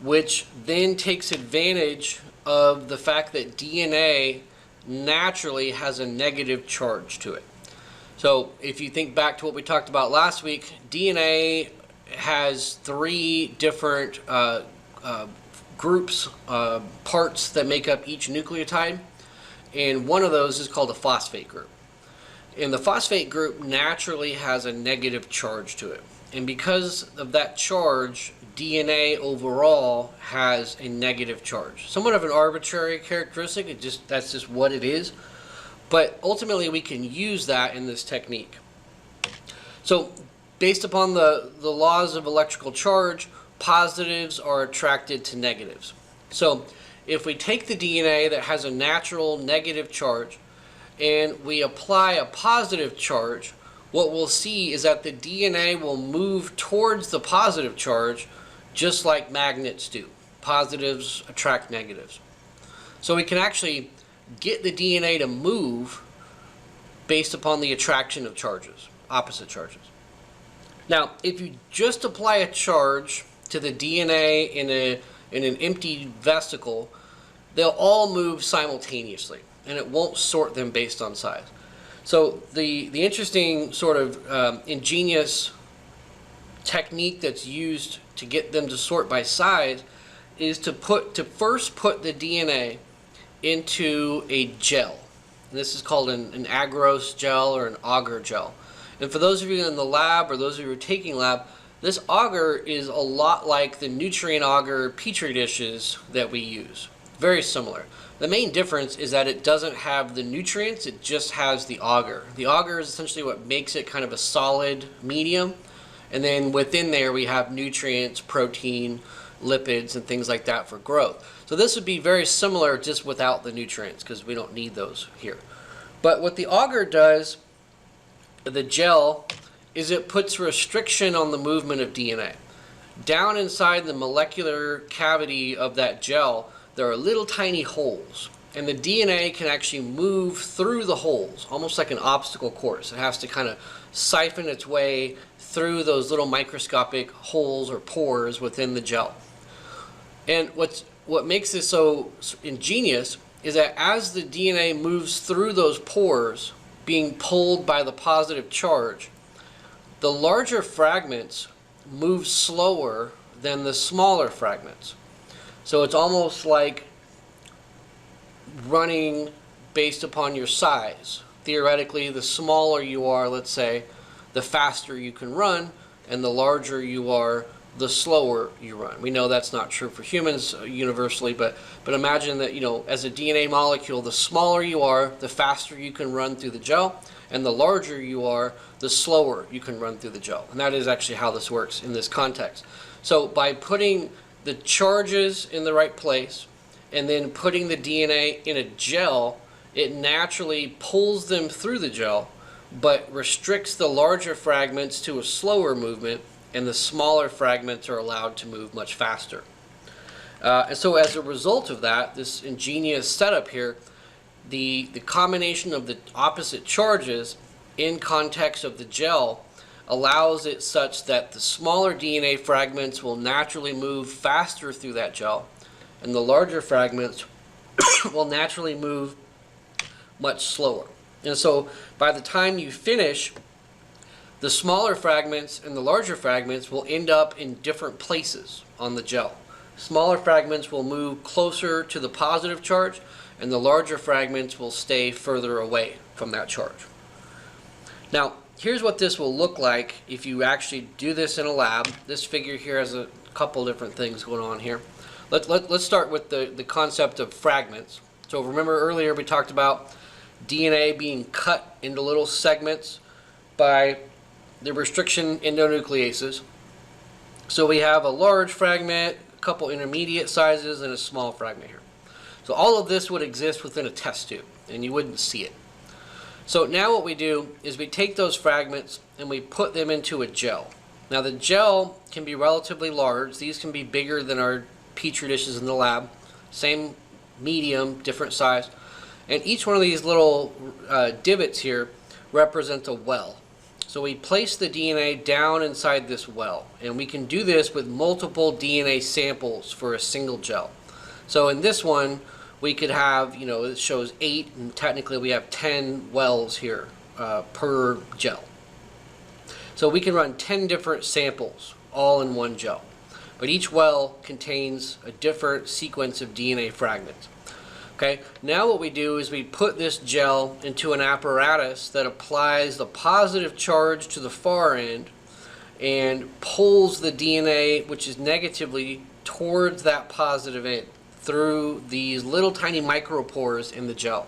which then takes advantage of the fact that DNA naturally has a negative charge to it. So if you think back to what we talked about last week, DNA has three different groups, parts that make up each nucleotide, and one of those is called a phosphate group. And the phosphate group naturally has a negative charge to it. And because of that charge, DNA overall has a negative charge. Somewhat of an arbitrary characteristic, that's just what it is. But ultimately we can use that in this technique. So based upon the laws of electrical charge, positives are attracted to negatives. So if we take the DNA that has a natural negative charge and we apply a positive charge, what we'll see is that the DNA will move towards the positive charge just like magnets do. Positives attract negatives. So we can actually get the DNA to move based upon the attraction of charges, opposite charges. Now, if you just apply a charge to the DNA in an empty vesicle, they'll all move simultaneously, and it won't sort them based on size. So the interesting sort of ingenious technique that's used to get them to sort by size is to first put the DNA into a gel. And this is called an agarose gel or an agar gel. And for those of you in the lab or those of you who are taking lab, this agar is a lot like the nutrient agar petri dishes that we use. Very similar. The main difference is that it doesn't have the nutrients, it just has the agar. The agar is essentially what makes it kind of a solid medium. And then within there we have nutrients, protein, lipids, and things like that for growth. So this would be very similar just without the nutrients because we don't need those here. But what the agar does, the gel, is it puts restriction on the movement of DNA. Down inside the molecular cavity of that gel, there are little tiny holes. And the DNA can actually move through the holes, almost like an obstacle course. It has to kind of siphon its way through those little microscopic holes or pores within the gel. And what makes this so ingenious is that as the DNA moves through those pores, being pulled by the positive charge, the larger fragments move slower than the smaller fragments. So it's almost like running based upon your size. Theoretically, the smaller you are, let's say, the faster you can run, and the larger you are, the slower you run. We know that's not true for humans universally, but imagine that, you know, as a DNA molecule, the smaller you are, the faster you can run through the gel, and the larger you are, the slower you can run through the gel. And that is actually how this works in this context. So by putting the charges in the right place and then putting the DNA in a gel, it naturally pulls them through the gel but restricts the larger fragments to a slower movement, and the smaller fragments are allowed to move much faster. And so as a result of that, this ingenious setup here, the combination of the opposite charges in context of the gel allows it such that the smaller DNA fragments will naturally move faster through that gel, and the larger fragments will naturally move much slower. And so by the time you finish, the smaller fragments and the larger fragments will end up in different places on the gel. Smaller fragments will move closer to the positive charge, and the larger fragments will stay further away from that charge. Now, here's what this will look like if you actually do this in a lab. This figure here has a couple different things going on here. Let's start with the concept of fragments. So remember earlier we talked about DNA being cut into little segments by the restriction endonucleases. So we have a large fragment, a couple intermediate sizes, and a small fragment here. So all of this would exist within a test tube, and you wouldn't see it. So now what we do is we take those fragments and we put them into a gel. Now the gel can be relatively large. These can be bigger than our petri dishes in the lab. Same medium, different size. And each one of these little divots here represents a well. So we place the DNA down inside this well, and we can do this with multiple DNA samples for a single gel. So in this one, we could have, you know, it shows 8, and technically we have 10 wells here per gel. So we can run 10 different samples all in one gel, but each well contains a different sequence of DNA fragments. Okay, now what we do is we put this gel into an apparatus that applies the positive charge to the far end and pulls the DNA, which is negatively, towards that positive end through these little tiny micropores in the gel.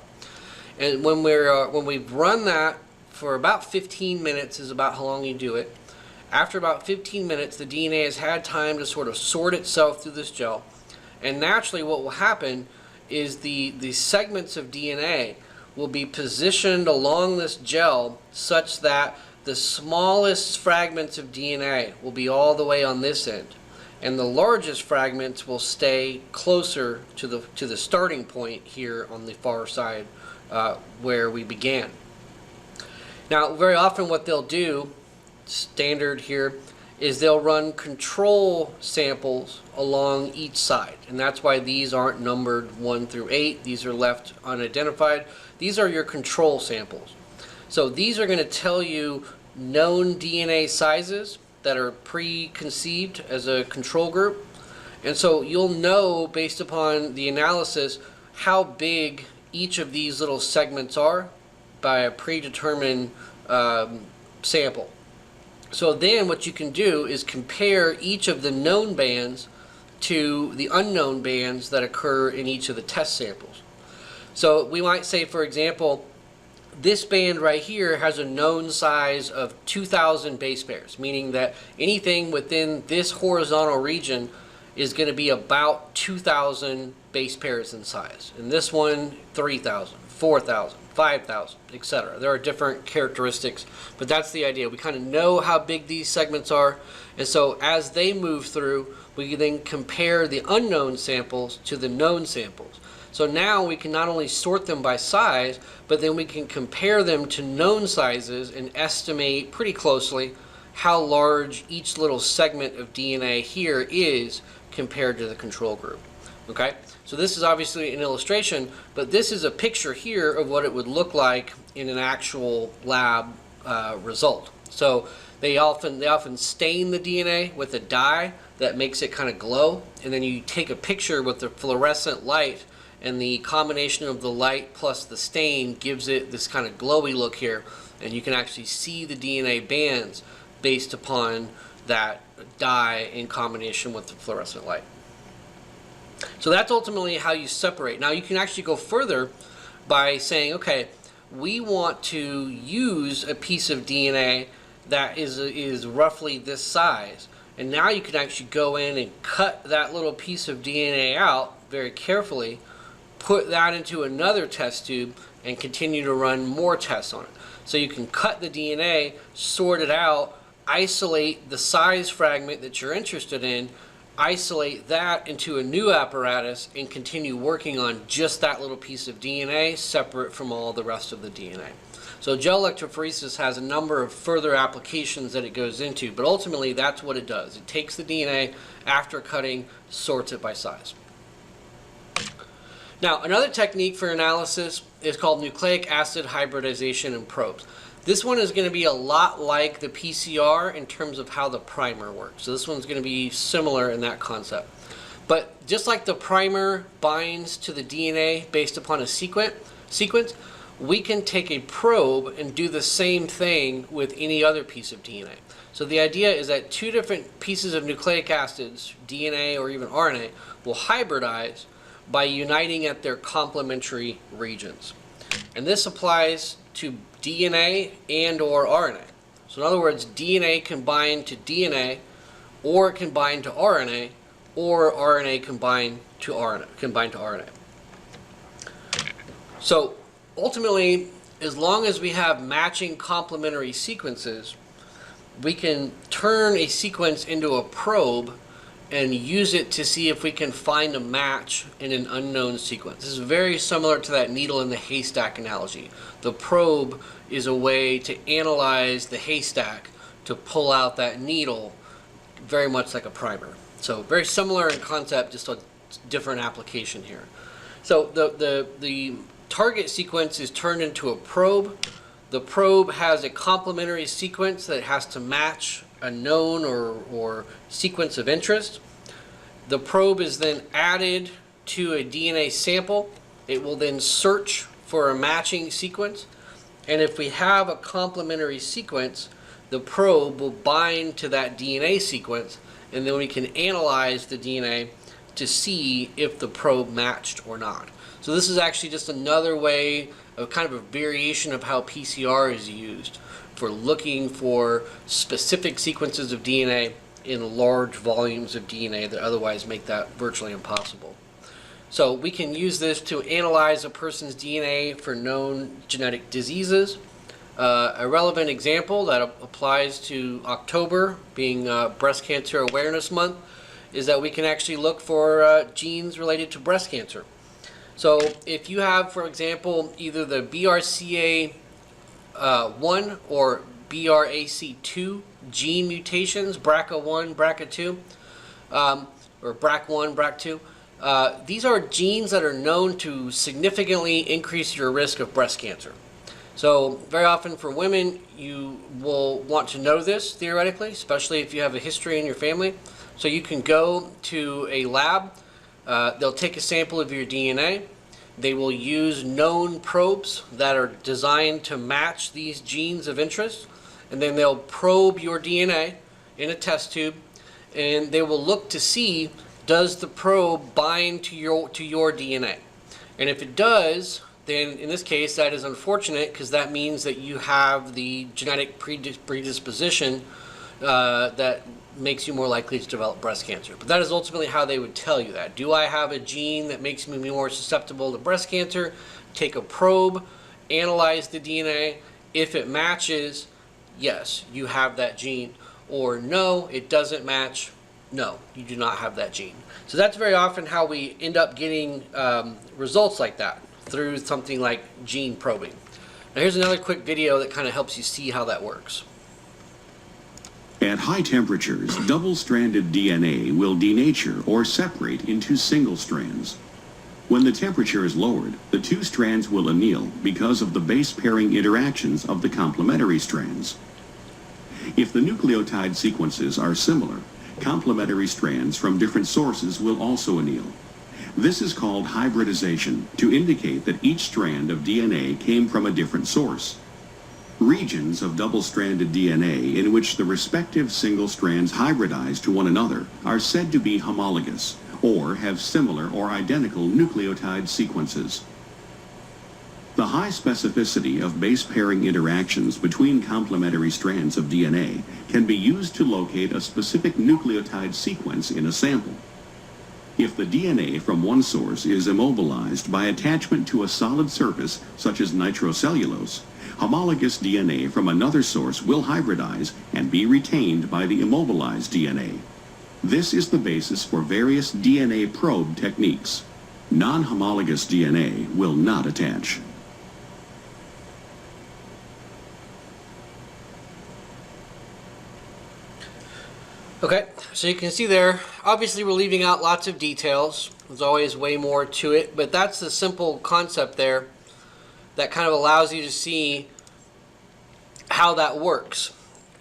And when we've run that for about 15 minutes is about how long you do it. After about 15 minutes, the DNA has had time to sort of sort itself through this gel, and naturally what will happen is the segments of DNA will be positioned along this gel such that the smallest fragments of DNA will be all the way on this end, and the largest fragments will stay closer to the starting point here on the far side where we began. Now, very often what they'll do, standard here, is they'll run control samples along each side, and that's why these aren't numbered 1 through 8. These are left unidentified. These are your control samples. So these are going to tell you known DNA sizes that are preconceived as a control group, and so you'll know based upon the analysis how big each of these little segments are by a predetermined sample. So then what you can do is compare each of the known bands to the unknown bands that occur in each of the test samples. So we might say, for example, this band right here has a known size of 2,000 base pairs, meaning that anything within this horizontal region is going to be about 2,000 base pairs in size. And this one, 3,000, 4,000, 5,000, etc. There are different characteristics, but that's the idea. We kind of know how big these segments are, and so as they move through, we can then compare the unknown samples to the known samples. So now we can not only sort them by size, but then we can compare them to known sizes and estimate pretty closely how large each little segment of DNA here is compared to the control group. Okay, so this is obviously an illustration, but this is a picture here of what it would look like in an actual lab result. So they often stain the DNA with a dye that makes it kind of glow, and then you take a picture with the fluorescent light, and the combination of the light plus the stain gives it this kind of glowy look here, and you can actually see the DNA bands based upon that dye in combination with the fluorescent light. So that's ultimately how you separate. Now you can actually go further by saying, okay, we want to use a piece of DNA that is roughly this size, and now you can actually go in and cut that little piece of DNA out very carefully, put that into another test tube, and continue to run more tests on it. So you can cut the DNA, sort it out, isolate the size fragment that you're interested in, isolate that into a new apparatus, and continue working on just that little piece of DNA separate from all the rest of the DNA. So gel electrophoresis has a number of further applications that it goes into, but ultimately that's what it does. It takes the DNA after cutting, sorts it by size. Now, another technique for analysis is called nucleic acid hybridization in probes. This one is going to be a lot like the PCR in terms of how the primer works. So this one's going to be similar in that concept. But just like the primer binds to the DNA based upon a sequence, we can take a probe and do the same thing with any other piece of DNA. So the idea is that two different pieces of nucleic acids, DNA or even RNA, will hybridize by uniting at their complementary regions. And this applies to DNA and or RNA. So in other words, DNA can bind to DNA, or it can bind to RNA, or RNA can bind to RNA. So ultimately, as long as we have matching complementary sequences, we can turn a sequence into a probe and use it to see if we can find a match in an unknown sequence. This is very similar to that needle in the haystack analogy. The probe is a way to analyze the haystack to pull out that needle, very much like a primer. So very similar in concept, just a different application here. So the target sequence is turned into a probe. The probe has a complementary sequence that has to match a known or sequence of interest. The probe is then added to a DNA sample. It will then search for a matching sequence. And if we have a complementary sequence, the probe will bind to that DNA sequence, and then we can analyze the DNA to see if the probe matched or not. So this is actually just another way of kind of a variation of how PCR is used for looking for specific sequences of DNA in large volumes of DNA that otherwise make that virtually impossible. So we can use this to analyze a person's DNA for known genetic diseases. A relevant example that applies to October, being Breast Cancer Awareness Month, is that we can actually look for genes related to breast cancer. So if you have, for example, either the BRCA1 or BRAC2 gene mutations, BRCA1, BRCA2, or BRCA1, BRCA2, these are genes that are known to significantly increase your risk of breast cancer. So very often for women, you will want to know this theoretically, especially if you have a history in your family. So you can go to a lab, they'll take a sample of your DNA, they will use known probes that are designed to match these genes of interest, and then they'll probe your DNA in a test tube, and they will look to see, does the probe bind to your DNA? And if it does, then in this case that is unfortunate, because that means that you have the genetic predisposition that makes you more likely to develop breast cancer. But that is ultimately how they would tell you that. Do I have a gene that makes me more susceptible to breast cancer? Take a probe, analyze the DNA. If it matches, yes, you have that gene. Or no, it doesn't match. No, you do not have that gene. So that's very often how we end up getting results like that, through something like gene probing. Now here's another quick video that kind of helps you see how that works. At high temperatures, double-stranded DNA will denature or separate into single strands. When the temperature is lowered, the two strands will anneal because of the base pairing interactions of the complementary strands. If the nucleotide sequences are similar, complementary strands from different sources will also anneal. This is called hybridization, to indicate that each strand of DNA came from a different source. Regions of double-stranded DNA in which the respective single strands hybridize to one another are said to be homologous, or have similar or identical nucleotide sequences. The high specificity of base pairing interactions between complementary strands of DNA can be used to locate a specific nucleotide sequence in a sample. If the DNA from one source is immobilized by attachment to a solid surface, such as nitrocellulose, homologous DNA from another source will hybridize and be retained by the immobilized DNA. This is the basis for various DNA probe techniques. Non-homologous DNA will not attach. Okay, so you can see there, obviously we're leaving out lots of details. There's always way more to it, but that's the simple concept there that kind of allows you to see how that works.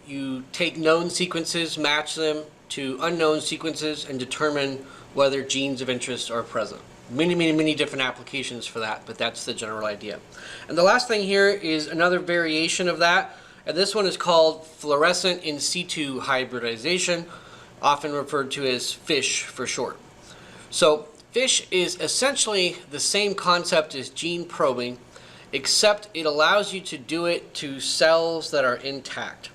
You take known sequences, match them to unknown sequences, and determine whether genes of interest are present. Many different applications for that, but that's the general idea. And the last thing here is another variation of that, and this one is called fluorescent in situ hybridization, often referred to as FISH for short. So FISH is essentially the same concept as gene probing, except it allows you to do it to cells that are intact.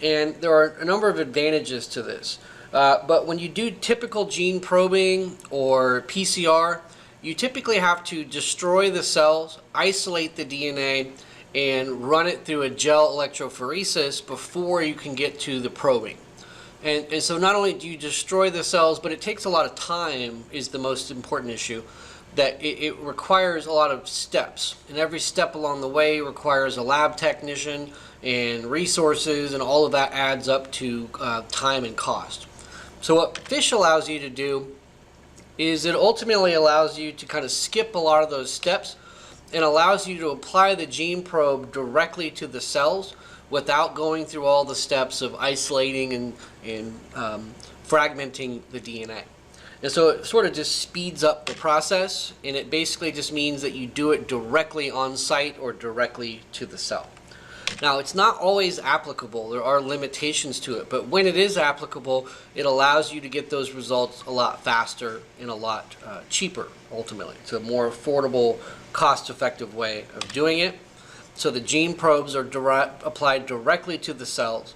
And there are a number of advantages to this. But when you do typical gene probing or PCR, you typically have to destroy the cells, isolate the DNA, and run it through a gel electrophoresis before you can get to the probing. And so not only do you destroy the cells, but it takes a lot of time, is the most important issue, that it requires a lot of steps. And every step along the way requires a lab technician and resources, and all of that adds up to time and cost. So what FISH allows you to do is it ultimately allows you to kind of skip a lot of those steps and allows you to apply the gene probe directly to the cells without going through all the steps of isolating and fragmenting the DNA. And so it sort of just speeds up the process, and it basically just means that you do it directly on site or directly to the cell. Now, it's not always applicable. There are limitations to it, but when it is applicable, it allows you to get those results a lot faster and a lot cheaper, ultimately. It's a more affordable, cost-effective way of doing it. So the gene probes are applied directly to the cells,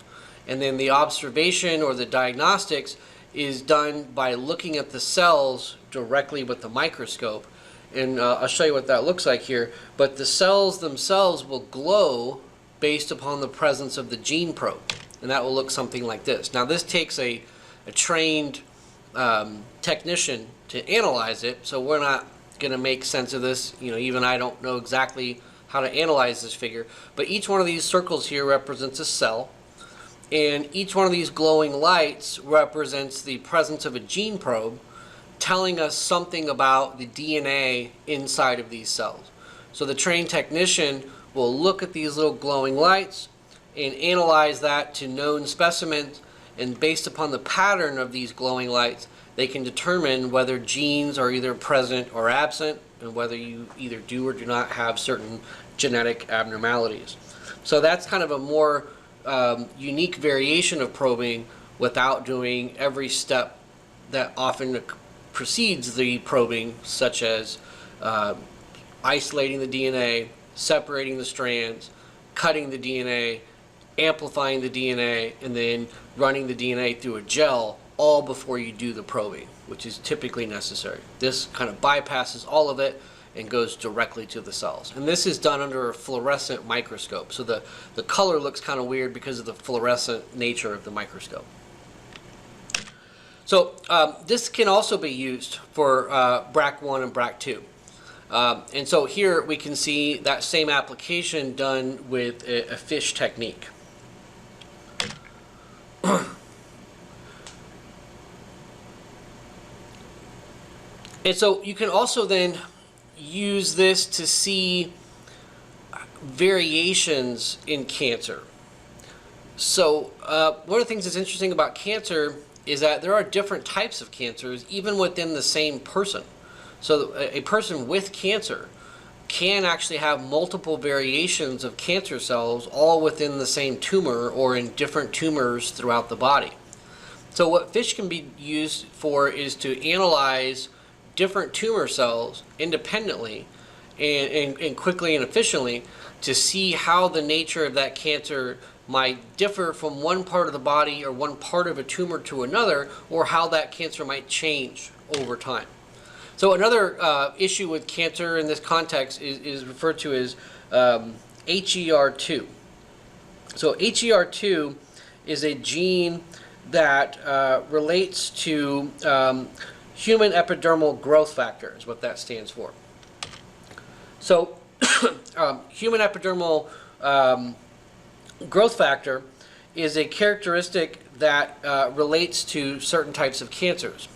and then the observation or the diagnostics is done by looking at the cells directly with the microscope. And I'll show you what that looks like here. But the cells themselves will glow based upon the presence of the gene probe. And that will look something like this. Now this takes a trained technician to analyze it, so we're not going to make sense of this. You know, even I don't know exactly how to analyze this figure. But each one of these circles here represents a cell. And each one of these glowing lights represents the presence of a gene probe telling us something about the DNA inside of these cells. So the trained technician will look at these little glowing lights and analyze that to known specimens, and based upon the pattern of these glowing lights, they can determine whether genes are either present or absent, and whether you either do or do not have certain genetic abnormalities. So that's kind of a more unique variation of probing without doing every step that often precedes the probing, such as isolating the DNA, separating the strands, cutting the DNA, amplifying the DNA, and then running the DNA through a gel, all before you do the probing, which is typically necessary. This kind of bypasses all of it and goes directly to the cells. And this is done under a fluorescent microscope. So the color looks kind of weird because of the fluorescent nature of the microscope. So this can also be used for BRCA1 and BRCA2. And so here we can see that same application done with a FISH technique. And so you can also then use this to see variations in cancer. So one of the things that's interesting about cancer is that there are different types of cancers even within the same person. So a person with cancer can actually have multiple variations of cancer cells all within the same tumor or in different tumors throughout the body. So what FISH can be used for is to analyze different tumor cells independently and quickly and efficiently to see how the nature of that cancer might differ from one part of the body or one part of a tumor to another, or how that cancer might change over time. So another issue with cancer in this context is referred to as HER2. So HER2 is a gene that relates to human epidermal growth factor, is what that stands for. So human epidermal growth factor is a characteristic that relates to certain types of cancers.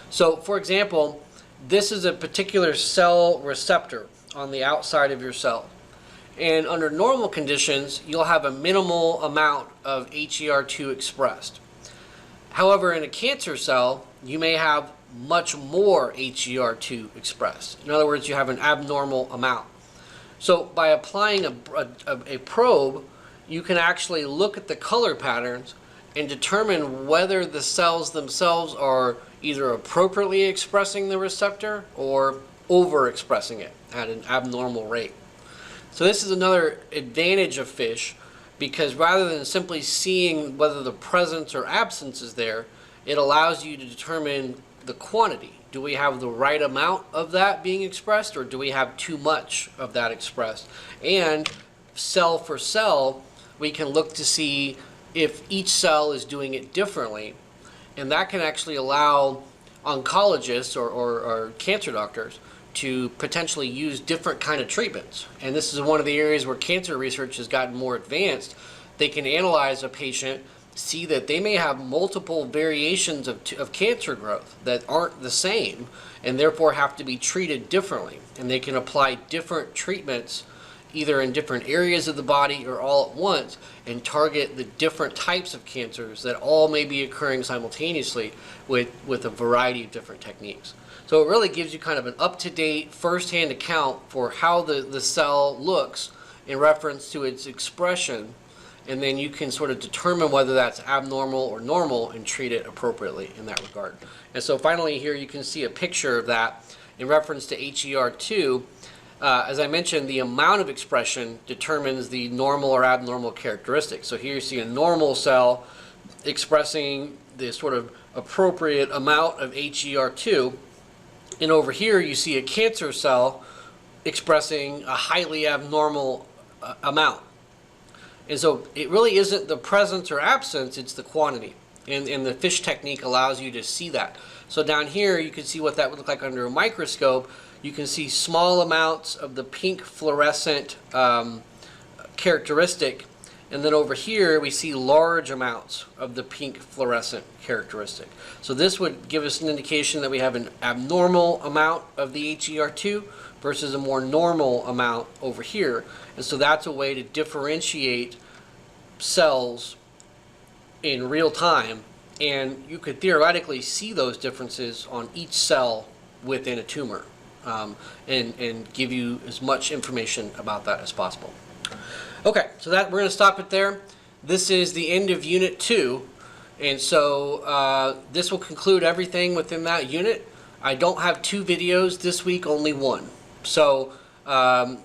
So for example, this is a particular cell receptor on the outside of your cell. And under normal conditions, you'll have a minimal amount of HER2 expressed. However, in a cancer cell, you may have much more HER2 expressed. In other words, you have an abnormal amount. So by applying a probe, you can actually look at the color patterns and determine whether the cells themselves are either appropriately expressing the receptor or overexpressing it at an abnormal rate. So this is another advantage of FISH, because rather than simply seeing whether the presence or absence is there, it allows you to determine the quantity. Do we have the right amount of that being expressed, or do we have too much of that expressed? And cell for cell, we can look to see if each cell is doing it differently, and that can actually allow oncologists or cancer doctors to potentially use different kind of treatments. And this is one of the areas where cancer research has gotten more advanced. They can analyze a patient see that they may have multiple variations of cancer growth that aren't the same and therefore have to be treated differently. And they can apply different treatments either in different areas of the body or all at once and target the different types of cancers that all may be occurring simultaneously with a variety of different techniques. So it really gives you kind of an up-to-date, first-hand account for how the cell looks in reference to its expression, and then you can sort of determine whether that's abnormal or normal and treat it appropriately in that regard. And so finally here you can see a picture of that in reference to HER2. As I mentioned, the amount of expression determines the normal or abnormal characteristics. So here you see a normal cell expressing the sort of appropriate amount of HER2, and over here you see a cancer cell expressing a highly abnormal amount. And so it really isn't the presence or absence, it's the quantity. And the FISH technique allows you to see that. So down here you can see what that would look like under a microscope. You can see small amounts of the pink fluorescent characteristic, and then over here we see large amounts of the pink fluorescent characteristic. So this would give us an indication that we have an abnormal amount of the HER2 versus a more normal amount over here. And so that's a way to differentiate cells in real time, and you could theoretically see those differences on each cell within a tumor, and give you as much information about that as possible. Okay, so we're going to stop it there. This is the end of Unit 2, and so this will conclude everything within that unit. I don't have 2 videos this week, only 1. So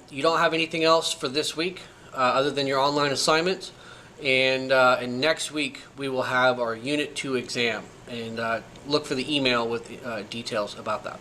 you don't have anything else for this week other than your online assignments. And next week we will have our Unit 2 exam, and look for the email with details about that.